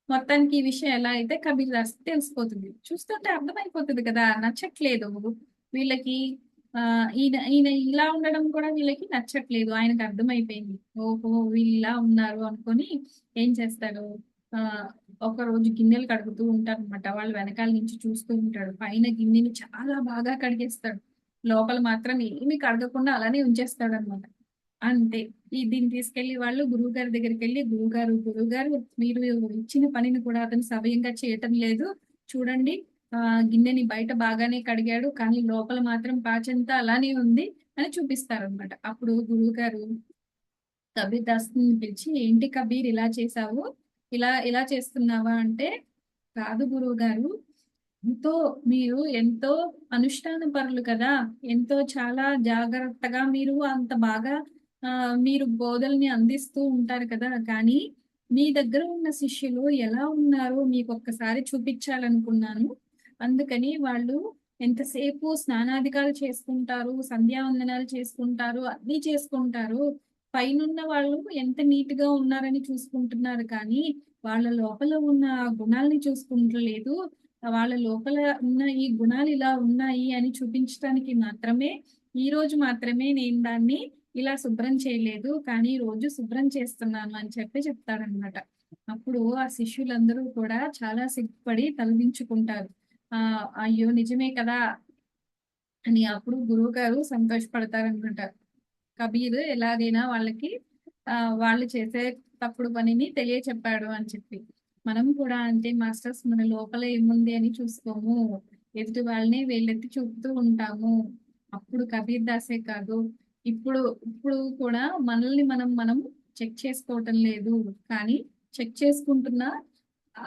మొత్తానికి ఈ విషయం ఎలా అయితే కబీర్ దాస్‌కి తెలిసిపోతుంది. చూస్తుంటే అర్థమైపోతది కదా! నచ్చట్లేదు వీళ్ళకి ఈయన ఈయన ఇలా ఉండడం కూడా వీళ్ళకి నచ్చట్లేదు. ఆయనకు అర్థమైపోయింది. ఓహో! వీళ్ళు ఇలా ఉన్నారు అనుకోని ఏం చేస్తాడు ఆహ్, ఒకరోజు గిన్నెలు కడుగుతూ ఉంటారనమాట. వాళ్ళు వెనకాల నుంచి చూస్తూ ఉంటాడు. పైన గిన్నెని చాలా బాగా కడిగేస్తాడు. లోపల మాత్రం ఏమి కడగకుండా అలానే ఉంచేస్తాడనమాట. అంతే. దీన్ని తీసుకెళ్ళి వాళ్ళు గురువుగారి దగ్గరికెళ్ళి, గురువుగారు మీరు ఇచ్చిన పనిని కూడా అతను సవ్యంగా చేయటం లేదు. చూడండి గిన్నెని బయట బాగానే కడిగాడు. కానీ లోపల మాత్రం పాచంతా అలానే ఉంది అని చూపిస్తారనమాట. అప్పుడు గురువుగారు కబీర్ దాస్‌ని పిలిచి, "ఏంటి కబీర్ ఇలా చేశావు? ఇలా ఇలా చేస్తున్నావా?" అంటే, "కాదు గురువుగారు ఎంతో మీరు ఎంతో అనుష్ఠాన పరులు కదా. ఎంతో చాలా జాగ్రత్తగా మీరు అంత బాగా మీరు బోధల్ని అందిస్తూ ఉంటారు కదా. కానీ మీ దగ్గర ఉన్న శిష్యులు ఎలా ఉన్నారో మీకు ఒక్కసారి చూపించాలనుకున్నాను. అందుకని వాళ్ళు ఎంతసేపు స్నానాధికాలు చేసుకుంటారు, సంధ్యావందనాలు చేసుకుంటారు, అన్నీ చేసుకుంటారు. పైనున్న వాళ్ళు ఎంత నీట్ గా ఉన్నారని చూసుకుంటున్నారు, కానీ వాళ్ళ లోపల ఉన్న ఆ గుణాల్ని చూసుకుంటలేదు. వాళ్ళ లోపల ఉన్న ఈ గుణాలు ఇలా ఉన్నాయి అని చూపించడానికి మాత్రమే ఈ రోజు మాత్రమే నేను దాన్ని ఇలా శుభ్రం చేయలేదు, కానీ రోజు శుభ్రం చేస్తున్నాను అని చెప్పి చెప్తాడనమాట. అప్పుడు ఆ శిష్యులందరూ కూడా చాలా సిగ్గుపడి తలదించుకుంటారు. అయ్యో నిజమే కదా అని. అప్పుడు గురువు గారు సంతోషపడతారనమాట. కబీర్ ఎలాగైనా వాళ్ళకి వాళ్ళు చేసే తప్పుడు పనిని తెలియచెప్పాడు అని చెప్పి. మనం కూడా అంటే మాస్టర్స్ మన లోపల ఏముంది అని చూసుకోము, ఎదుటి వాళ్ళని వేలెత్తి చూపుతూ ఉంటాము. అప్పుడు కబీర్ దాసే కాదు, ఇప్పుడు ఇప్పుడు కూడా మనల్ని మనం చెక్ చేసుకోవటం లేదు. కానీ చెక్ చేసుకుంటున్న ఆ,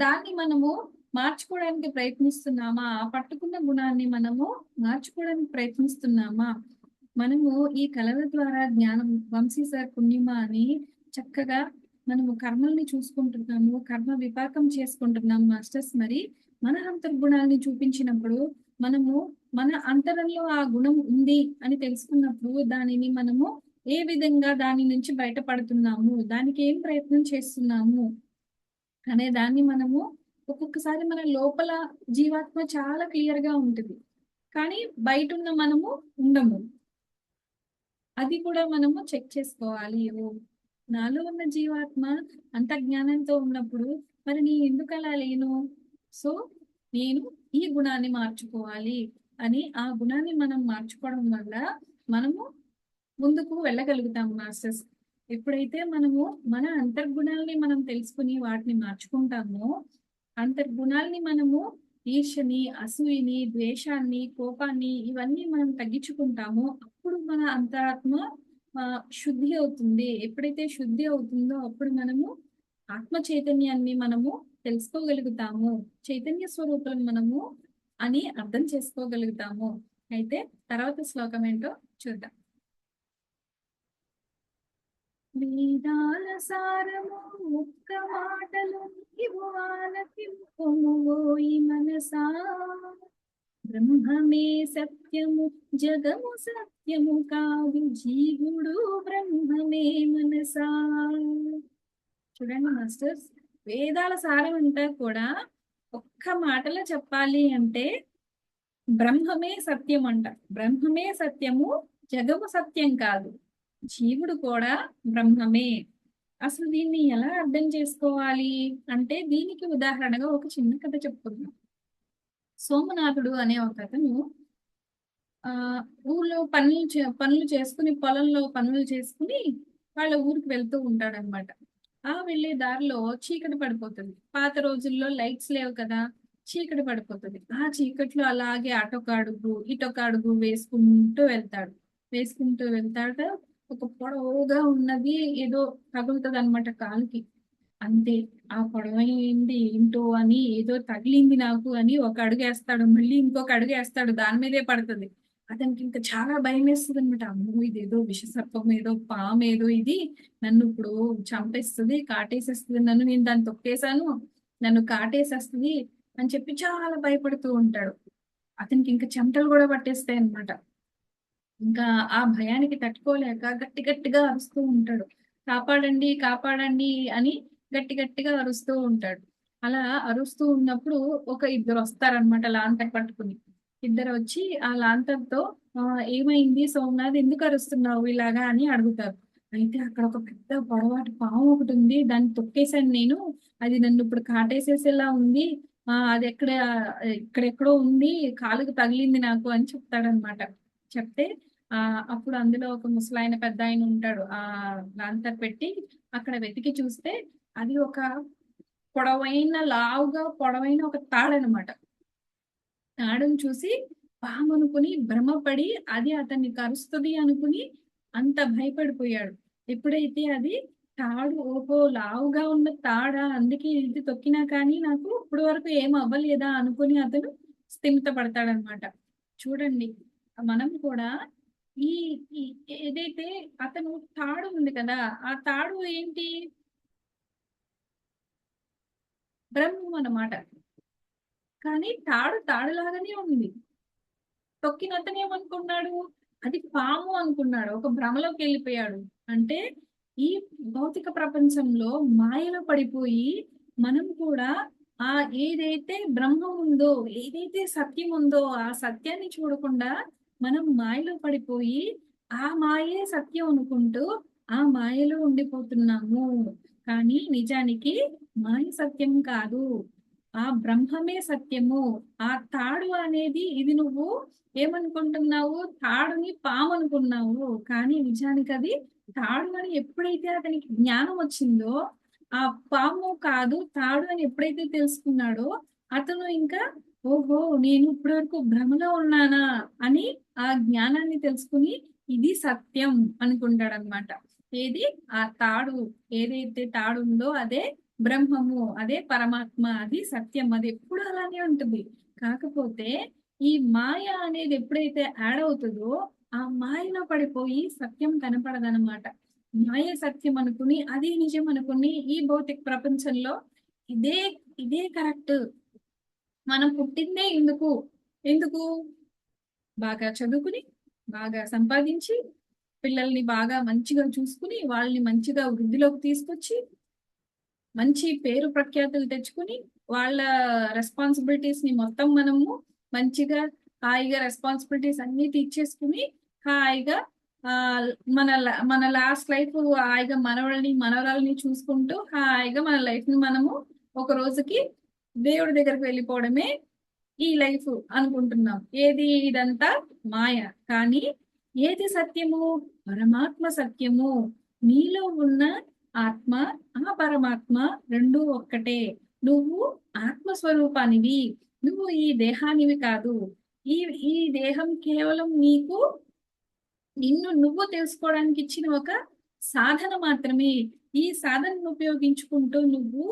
దాన్ని మనము మార్చుకోవడానికి ప్రయత్నిస్తున్నామా, ఆ పట్టుకున్న గుణాన్ని మనము మార్చుకోవడానికి ప్రయత్నిస్తున్నామా. మనము ఈ కళల ద్వారా జ్ఞానం, వంశీ సార్ పుణ్యమా అని చక్కగా మనము కర్మల్ని చూసుకుంటున్నాము, కర్మ విపాకం చేసుకుంటున్నాం మాస్టర్స్. మరి మన అంతర్గుణాన్ని చూపించినప్పుడు మనము మన అంతరంలో ఆ గుణం ఉంది అని తెలుసుకున్నప్పుడు దానిని మనము ఏ విధంగా దాని నుంచి బయటపడుతున్నాము, దానికి ఏం ప్రయత్నం చేస్తున్నాము అనే దాన్ని మనము ఒక్కొక్కసారి మన లోపల జీవాత్మ చాలా క్లియర్ గా ఉంటుంది, కానీ బయట ఉన్న మనము ఉండము. అది కూడా మనము చెక్ చేసుకోవాలి. ఓ, నాలో ఉన్న జీవాత్మ అంత జ్ఞానంతో ఉన్నప్పుడు మరి నేను ఎందుకు అలా లేను? సో నేను ఈ గుణాన్ని మార్చుకోవాలి అని ఆ గుణాన్ని మనం మార్చుకోవడం వల్ల మనము ముందుకు వెళ్ళగలుగుతాం మాస్టర్స్. ఎప్పుడైతే మనము మన అంతర్గుణాలని మనం తెలుసుకుని వాటిని మార్చుకుంటామో, అంతర్గుణాల్ని మనము ఈర్ష్యని, అసూయని, ద్వేషాన్ని, కోపాన్ని ఇవన్నీ మనం తగ్గించుకుంటామో అప్పుడు మన అంతరాత్మ శుద్ధి అవుతుంది. ఎప్పుడైతే శుద్ధి అవుతుందో అప్పుడు మనము ఆత్మ చైతన్యాన్ని మనము తెలుసుకోగలుగుతాము, చైతన్య స్వరూపం మనము అని అర్థం చేసుకోగలుగుతాము. అయితే తర్వాత శ్లోకం ఏంటో చూద్దాం. వేదాల సారము ఒక్క మాటలు ఇవ్వాలకి పొంగోయి మనసా. బ్రహ్మమే సత్యము జగము సత్యము కాదు, జీవుడు బ్రహ్మమే మనసా. చూడండి మాస్టర్స్, వేదాల సారం అంతా కూడా ఒక్క మాటలో చెప్పాలి అంటే బ్రహ్మమే సత్యం అంట. బ్రహ్మమే సత్యము, జగము సత్యం కాదు, జీవుడు కూడా బ్రహ్మమే. అసలు దీన్ని ఎలా అర్థం చేసుకోవాలి అంటే దీనికి ఉదాహరణగా ఒక చిన్న కథ చెప్పుకుందాం. సోమనాథుడు అనే ఒక అతను ఆ ఊర్లో పనులు చేసుకుని, పొలంలో పనులు చేసుకుని వాళ్ళ ఊరికి వెళ్తూ ఉంటాడనమాట. వెళ్ళే దారిలో చీకటి పడిపోతుంది. పాత రోజుల్లో లైట్స్ లేవు కదా, చీకటి పడిపోతుంది. ఆ చీకట్లో అలాగే అటొక అడుగు ఇటొక అడుగు వేసుకుంటూ వెళ్తాడు. ఒక పొడవుగా ఉన్నది ఏదో తగులుతుంది అనమాట కాలుకి. అంతే, ఆ పొడవైంది ఏంటో అని, ఏదో తగిలింది నాకు అని ఒక అడుగు వేస్తాడు, మళ్ళీ ఇంకొక అడుగు వేస్తాడు, దాని మీదే పడుతుంది. అతనికి ఇంకా చాలా భయం వేస్తుంది అనమాట. అమ్మో, ఇదేదో విషసర్పం, ఏదో పాము, ఏదో ఇది నన్ను ఇప్పుడు చంపేస్తుంది, కాటేసేస్తుంది, నేను దాన్ని తొక్కేశాను, నన్ను కాటేసేస్తుంది అని చెప్పి చాలా భయపడుతూ ఉంటాడు. అతనికి ఇంకా చెమటలు కూడా పట్టేస్తాయి అనమాట. ఇంకా ఆ భయానికి తట్టుకోలేక గట్టి గట్టిగా అరుస్తూ ఉంటాడు. కాపాడండి, కాపాడండి అని గట్టి గట్టిగా అరుస్తూ ఉంటాడు. అలా అరుస్తూ ఉన్నప్పుడు ఒక ఇద్దరు వస్తారనమాట లాంతర్ పట్టుకుని. ఇద్దరు వచ్చి ఆ లాంతర్తో ఏమైంది సోమనాథ్, ఎందుకు అరుస్తున్నావు ఇలాగా అని అడుగుతారు. అయితే అక్కడ ఒక పెద్ద పొడవాటి పాము ఒకటి ఉంది, దాన్ని తొక్కేశాను నేను, అది నన్ను ఇప్పుడు కాటేసేసేలా ఉంది. అది ఇక్కడెక్కడో ఉంది, కాలుకు తగిలింది నాకు అని చెప్తాడనమాట. చెప్తే అప్పుడు అందులో ఒక ముసలాయన పెద్ద ఆయన ఉంటాడు. లాంతర్ పెట్టి అక్కడ వెతికి చూస్తే అది ఒక లావుగా పొడవైన ఒక తాడనమాట. తాడును చూసి పాము అనుకుని భ్రమపడి అది అతన్ని కరుస్తుంది అనుకుని అంత భయపడిపోయాడు. ఎప్పుడైతే అది తాడు ఓహో లావుగా ఉన్న తాడా అందుకే ఇది తొక్కినా కానీ నాకు ఇప్పుడు వరకు ఏం అవ్వలేదా అనుకుని అతను స్థిమిత పడతాడనమాట. చూడండి మనం కూడా ఈ ఈ ఏదైతే అతను తాడు ఉంది కదా ఆ తాడు ఏంటి బ్రహ్మం అన్నమాట. కానీ తాడు తాడులాగానే ఉంది. తొక్కిన అతను ఏమనుకున్నాడు అది పాము అనుకున్నాడు. ఒక భ్రమలోకి వెళ్ళిపోయాడు. అంటే ఈ భౌతిక ప్రపంచంలో మాయలో పడిపోయి మనం కూడా ఆ ఏదైతే బ్రహ్మం ఉందో ఏదైతే సత్యం ఉందో ఆ సత్యాన్ని చూడకుండా మనం మాయలో పడిపోయి ఆ మాయే సత్యం అనుకుంటూ ఆ మాయలో ఉండిపోతున్నాము. కానీ నిజానికి మాయ సత్యం కాదు. ఆ బ్రహ్మమే సత్యము. ఆ తాడు అనేది ఇది నువ్వు ఏమనుకుంటున్నావు తాడుని పాము అనుకున్నావు. కానీ నిజానికి అది తాడు అని ఎప్పుడైతే అతనికి జ్ఞానం వచ్చిందో ఆ పాము కాదు తాడు అని ఎప్పుడైతే తెలుసుకున్నాడో అతను ఇంకా ఓహో నేను ఇప్పటి వరకు భ్రమలో ఉన్నానా అని ఆ జ్ఞానాన్ని తెలుసుకుని ఇది సత్యం అనుకుంటాడనమాట. ఏది ఆ తాడు ఏదైతే తాడు ఉందో అదే బ్రహ్మము అదే పరమాత్మ అది సత్యం అది ఎప్పుడు అలానే ఉంటుంది. కాకపోతే ఈ మాయ అనేది ఎప్పుడైతే యాడ్ అవుతుందో ఆ మాయలో పడిపోయి సత్యం కనపడదనమాట. మాయ సత్యం అనుకుని అది నిజం అనుకుని ఈ భౌతిక ప్రపంచంలో ఇదే ఇదే కరెక్ట్. మనం పుట్టిందే ఎందుకు ఎందుకు బాగా చదువుకుని బాగా సంపాదించి పిల్లల్ని బాగా మంచిగా చూసుకుని వాళ్ళని మంచిగా వృద్ధిలోకి తీసుకొచ్చి మంచి పేరు ప్రఖ్యాతులు తెచ్చుకుని వాళ్ళ రెస్పాన్సిబిలిటీస్ ని మొత్తం మనము మంచిగా హాయిగా రెస్పాన్సిబిలిటీస్ అన్ని తీర్చేసుకుని హాయిగా ఆ మన లాస్ట్ లైఫ్ హాయిగా మనవల్ని మనవరాల్ని చూసుకుంటూ హాయిగా మన లైఫ్ ని మనము ఒక రోజుకి దేవుడి దగ్గరికి వెళ్ళిపోవడమే ఈ లైఫ్ అనుకుంటున్నాం. ఏది ఇదంతా మాయ. కానీ ఏది సత్యము పరమాత్మ సత్యము. నీలో ఉన్న ఆత్మ ఆ పరమాత్మ రెండు ఒక్కటే. నువ్వు ఆత్మస్వరూపానివి. నువ్వు ఈ దేహానివి కాదు. ఈ ఈ దేహం కేవలం నీకు నిన్ను నువ్వు తెలుసుకోవడానికి ఇచ్చిన ఒక సాధన మాత్రమే. ఈ సాధనను ఉపయోగించుకుంటూ నువ్వు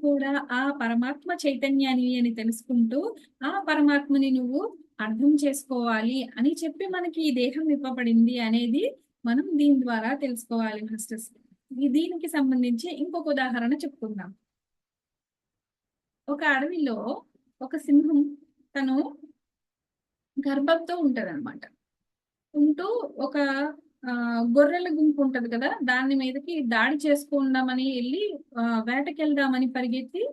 కూడా ఆ పరమాత్మ చైతన్యాన్ని అని తెలుసుకుంటూ ఆ పరమాత్మని నువ్వు అర్థం చేసుకోవాలి అని చెప్పి మనకి ఈ దేహం ఇవ్వబడింది అనేది మనం దీని ద్వారా తెలుసుకోవాలి. ఫస్ట్ దీనికి సంబంధించి ఇంకొక ఉదాహరణ చెప్పుకుందాం. ఒక అడవిలో ఒక సింహం తను గర్భంతో ఉంటదన్నమాట. ఉంటూ ఒక గొర్రెల గుంపు ఉంటది కదా దాని మీదకి దాడి చేసుకుందామని వెళ్ళి వేటకెళ్దామని పరిగెత్తి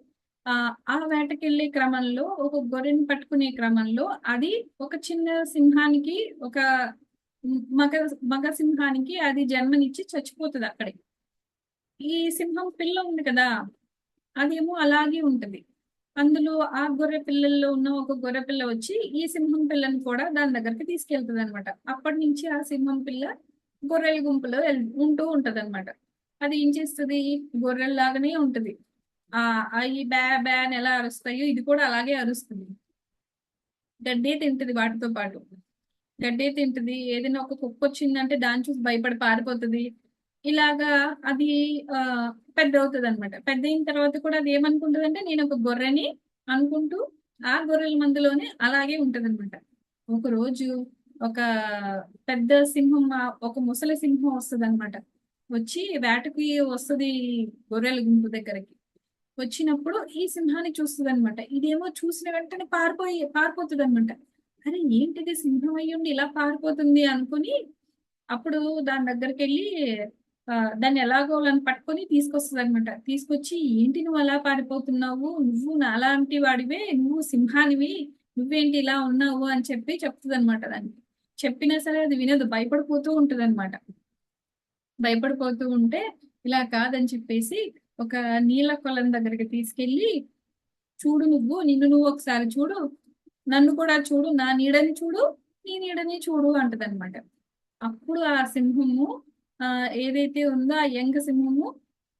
ఆ ఆ వేటకెళ్లే క్రమంలో ఒక గొర్రెని పట్టుకునే క్రమంలో అది ఒక చిన్న సింహానికి ఒక మగ మగ సింహానికి అది జన్మనిచ్చి చచ్చిపోతుంది అక్కడే. ఈ సింహం పిల్ల ఉంది కదా అదేమో అలాగే ఉంటది. అందులో ఆ గొర్రె పిల్లల్లో ఉన్న ఒక గొర్రె పిల్ల వచ్చి ఈ సింహం పిల్లని కూడా దాని దగ్గరికి తీసుకెళ్తుంది అనమాట. అప్పటి నుంచి ఆ సింహం పిల్ల గొర్రెల గుంపులో ఉంటూ ఉంటది అనమాట. అది ఏం చేస్తుంది గొర్రెల్లాగానే ఉంటది. ఆ అవి బ్యా బ్యా అని ఎలా అరుస్తాయో ఇది కూడా అలాగే అరుస్తుంది. గడ్డే తింటది వాటితో పాటు. గడ్డే తింటది. ఏదైనా ఒక కుక్క వచ్చిందంటే దాన్ని చూసి భయపడి పారిపోతుంది. ఇలాగా అది ఆ పెద్ద అవుతుంది అనమాట. పెద్ద అయిన తర్వాత కూడా అది ఏమనుకుంటుంది అంటే నేను ఒక గొర్రెని అనుకుంటూ ఆ గొర్రెల మందులోనే అలాగే ఉంటది అనమాట. ఒక రోజు ఒక పెద్ద సింహం ఒక ముసలి సింహం వస్తుంది అనమాట. వచ్చి వేటకి వస్తుంది గొర్రెల గుంపు దగ్గరకి. వచ్చినప్పుడు ఈ సింహాన్ని చూస్తుంది అనమాట. ఇదేమో చూసిన వెంటనే పారిపోతుంది అనమాట. అరే ఏంటిది సింహం అయ్యుండి ఇలా పారిపోతుంది అనుకుని అప్పుడు దాని దగ్గరికి వెళ్ళి దాన్ని ఎలాగో వాళ్ళని పట్టుకొని తీసుకొస్తుంది అనమాట. తీసుకొచ్చి ఏంటి నువ్వు అలా పారిపోతున్నావు నువ్వు నాలాంటి వాడివే నువ్వు సింహానివి నువ్వేంటి ఇలా ఉన్నావు అని చెప్పి చెప్తుంది అనమాట. దానికి చెప్పినా సరే అది వినదు భయపడిపోతూ ఉంటది అనమాట. భయపడిపోతూ ఉంటే ఇలా కాదని చెప్పేసి ఒక నీళ్ళ కొలం దగ్గరికి తీసుకెళ్ళి చూడు నిన్ను నువ్వు ఒకసారి చూడు నన్ను కూడా చూడు నా నీడని చూడు నీ నీడని చూడు అంటదన్నమాట. అప్పుడు ఆ సింహము ఏదైతే ఉందో ఆ యంగ్ సింహము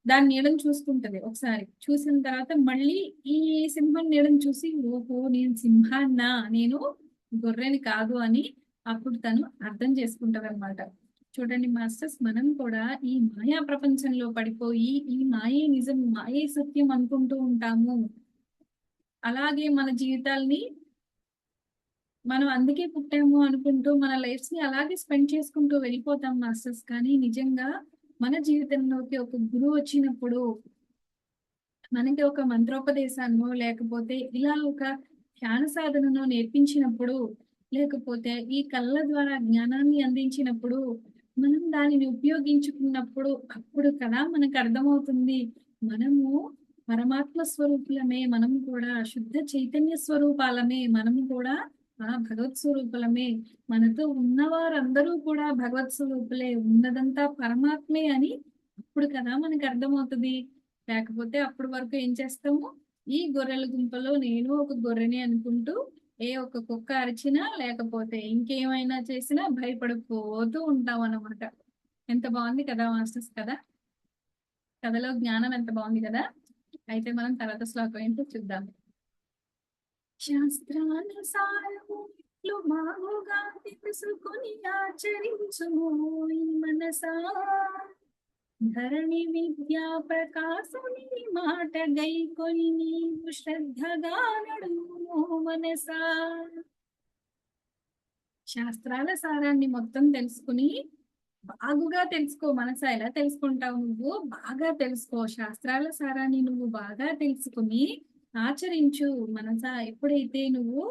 దాని నీడని చూసుకుంటది. ఒకసారి చూసిన తర్వాత మళ్ళీ ఈ సింహం నీడని చూసి ఓహో నేను సింహాన్నా నేను గొర్రెని కాదు అని అప్పుడు తను అర్థం చేసుకుంటది అనమాట. చూడండి మాస్టర్స్, మనం కూడా ఈ మాయా ప్రపంచంలో పడిపోయి ఈ మాయే నిజం, మాయే సత్యం అనుకుంటూ ఉంటాము. అలాగే మన జీవితాల్ని మనం అందుకే పుట్టాము అనుకుంటూ మన లైఫ్స్ ని అలాగే స్పెండ్ చేసుకుంటూ వెళ్ళిపోతాం మాస్టర్స్. కానీ నిజంగా మన జీవితంలోకి ఒక గురువు వచ్చినప్పుడు, మనకి ఒక మంత్రోపదేశాన్నో లేకపోతే ఇలా ఒక ధ్యాన సాధనను నేర్పించినప్పుడు, లేకపోతే ఈ కళ్ళ ద్వారా జ్ఞానాన్ని అందించినప్పుడు, మనం దానిని ఉపయోగించుకున్నప్పుడు అప్పుడు కదా మనకు అర్థమవుతుంది మనము పరమాత్మ స్వరూపులమే, మనం కూడా శుద్ధ చైతన్య స్వరూపాలమే, మనము కూడా ఆ భగవత్ స్వరూపులమే, మనతో ఉన్నవారందరూ కూడా భగవత్ స్వరూపులే, ఉన్నదంతా పరమాత్మే అని అప్పుడు కదా మనకు అర్థమవుతుంది. లేకపోతే అప్పటి వరకు ఏం చేస్తాము, ఈ గొర్రెల గుంపలో నేను ఒక గొర్రెని అనుకుంటూ ఏ ఒక్క కుక్క అరిచినా లేకపోతే ఇంకేమైనా చేసినా భయపడిపోతూ ఉంటాం అన్నమాట. ఎంత బాగుంది కదా మాస్టర్స్ కదా. కథలో జ్ఞానం ఎంత బాగుంది కదా. అయితే మనం తర్వాత శ్లోకం ఏంటో చూద్దాం. శాస్త్రానుసారములు బాగుగా తెలుసుకొని ఆచరించుము ఈ మనసా, ధరణి విద్యా ప్రకాశుని మాట గైకొని నీవు శ్రద్ధగా నడుము మనసా. శాస్త్రాల సారాన్ని మొత్తం తెలుసుకుని బాగుగా తెలుసుకో మనసా. ఎలా తెలుసుకుంటావు నువ్వు? బాగా తెలుసుకో. శాస్త్రాల సారాన్ని నువ్వు బాగా తెలుసుకుని ఆచరించు మనసా. ఎప్పుడైతే నువ్వు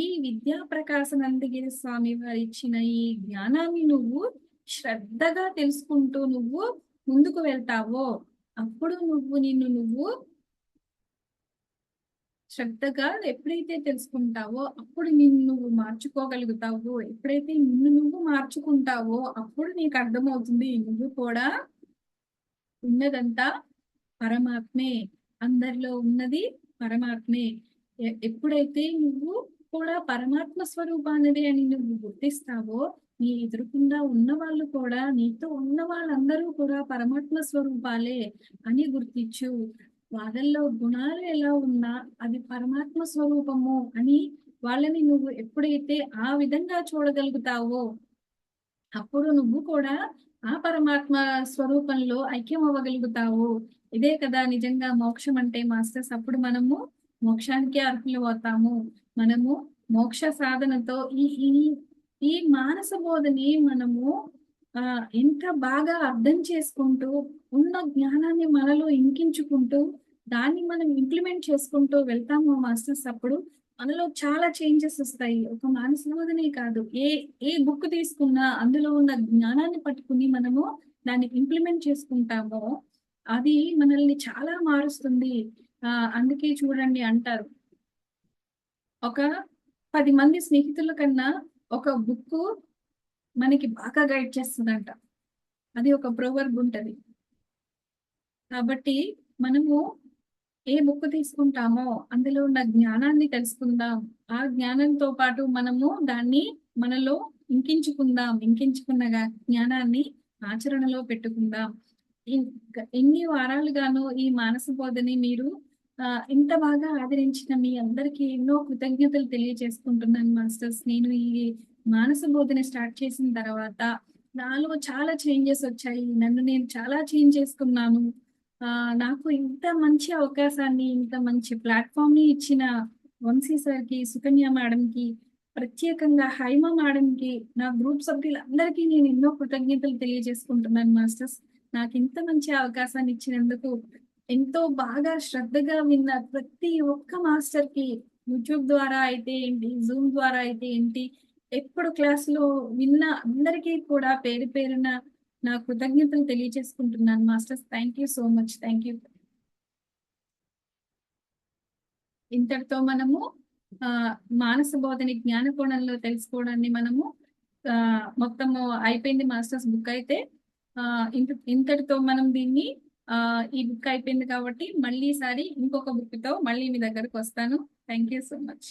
ఈ విద్యా ప్రకాశనందగిరి స్వామి వారు ఇచ్చిన ఈ జ్ఞానాన్ని నువ్వు శ్రద్ధగా తెలుసుకుంటూ నువ్వు ముందుకు వెళ్తావో, అప్పుడు నువ్వు శ్రద్ధగా ఎప్పుడైతే తెలుసుకుంటావో అప్పుడు నిన్ను నువ్వు మార్చుకోగలుగుతావు. ఎప్పుడైతే నిన్ను నువ్వు మార్చుకుంటావో అప్పుడు నీకు అర్థమవుతుంది నువ్వు కూడా ఉన్నదంతా పరమాత్మే, అందరిలో ఉన్నది పరమాత్మే. ఎప్పుడైతే నువ్వు కూడా పరమాత్మ స్వరూపానిదే అని నువ్వు గుర్తిస్తావో, నీ ఎదురుకుండా ఉన్న వాళ్ళు కూడా, నీతో ఉన్న వాళ్ళందరూ కూడా పరమాత్మ స్వరూపాలే అని గుర్తించు. వాళ్ళల్లో గుణాలు ఎలా ఉన్నా అది పరమాత్మ స్వరూపము అని వాళ్ళని నువ్వు ఎప్పుడైతే ఆ విధంగా చూడగలుగుతావో అప్పుడు నువ్వు కూడా ఆ పరమాత్మ స్వరూపంలో ఐక్యం అవ్వగలుగుతావు. ఇదే కదా నిజంగా మోక్షం అంటే మాస్టర్స్. అప్పుడు మనము మోక్షానికి అర్హులు అవుతాము. మనము మోక్ష సాధనతో ఈ ఈ ఈ మానస బోధని మనము ఎంత బాగా అర్థం చేసుకుంటూ ఉన్న జ్ఞానాన్ని మనలో ఇంకించుకుంటూ దాన్ని మనం ఇంప్లిమెంట్ చేసుకుంటూ వెళ్తాము మాస్టర్స్. అప్పుడు అందులో చాలా చేంజెస్ వస్తాయి. ఒక మానస బోధనే కాదు, ఏ ఏ బుక్ తీసుకున్నా అందులో ఉన్న జ్ఞానాన్ని పట్టుకుని మనము దాన్ని ఇంప్లిమెంట్ చేసుకుంటామో అది మనల్ని చాలా మారుస్తుంది. అందుకే చూడండి అంటారు, ఒక 10 మంది స్నేహితుల కన్నా ఒక బుక్ మనకి బాగా గైడ్ చేస్తుందంట. అది ఒక ప్రోవర్బ్ ఉంటది. కాబట్టి మనము ఏ బుక్ తీసుకుంటామో అందులో ఉన్న జ్ఞానాన్ని తెలుసుకుందాం. ఆ జ్ఞానంతో పాటు మనము దాన్ని మనలో ఇంకించుకున్న జ్ఞానాన్ని ఆచరణలో పెట్టుకుందాం. ఎన్ని వారాలుగానో ఈ మానస బోధని మీరు ఇంత బాగా ఆదరించిన మీ అందరికీ ఎన్నో కృతజ్ఞతలు తెలియజేసుకుంటున్నాను మాస్టర్స్. నేను ఈ మానస బోధన స్టార్ట్ చేసిన తర్వాత నాలో చాలా చేంజెస్ వచ్చాయి. నన్ను నేను చాలా చేంజ్ చేసుకున్నాను. నాకు ఇంత మంచి అవకాశాన్ని, ఇంత మంచి ప్లాట్ఫామ్ ని ఇచ్చిన వంశీ సార్ కి, సుకన్య మేడం కి, ప్రత్యేకంగా హైమ మేడం కి, నా గ్రూప్ సభ్యులందరికీ నేను ఎన్నో కృతజ్ఞతలు తెలియజేసుకుంటున్నాను మాస్టర్స్. నాకు ఇంత మంచి అవకాశాన్ని ఇచ్చినందుకు, ఎంతో బాగా శ్రద్ధగా విన్న ప్రతి ఒక్క మాస్టర్ కి, యూట్యూబ్ ద్వారా అయితే ఏంటి, జూమ్ ద్వారా అయితే ఏంటి, ఎప్పుడు క్లాసులో విన్న అందరికీ కూడా పేరు పేరున నా కృతజ్ఞతలు తెలియజేసుకుంటున్నాను masters. Thank you so much. Thank you. ఇంతటితో మనము మానస బోధని జ్ఞాన కోణంలో తెలుసుకోవడాన్ని మనము మొత్తము అయిపోయింది మాస్టర్స్. బుక్ అయితే ఇంతటితో మనం దీన్ని ఈ బుక్ అయిపోయింది కాబట్టి మళ్ళీ సారి ఇంకొక బుక్ తో మళ్ళీ మీ దగ్గరకు వస్తాను. Thank you so much.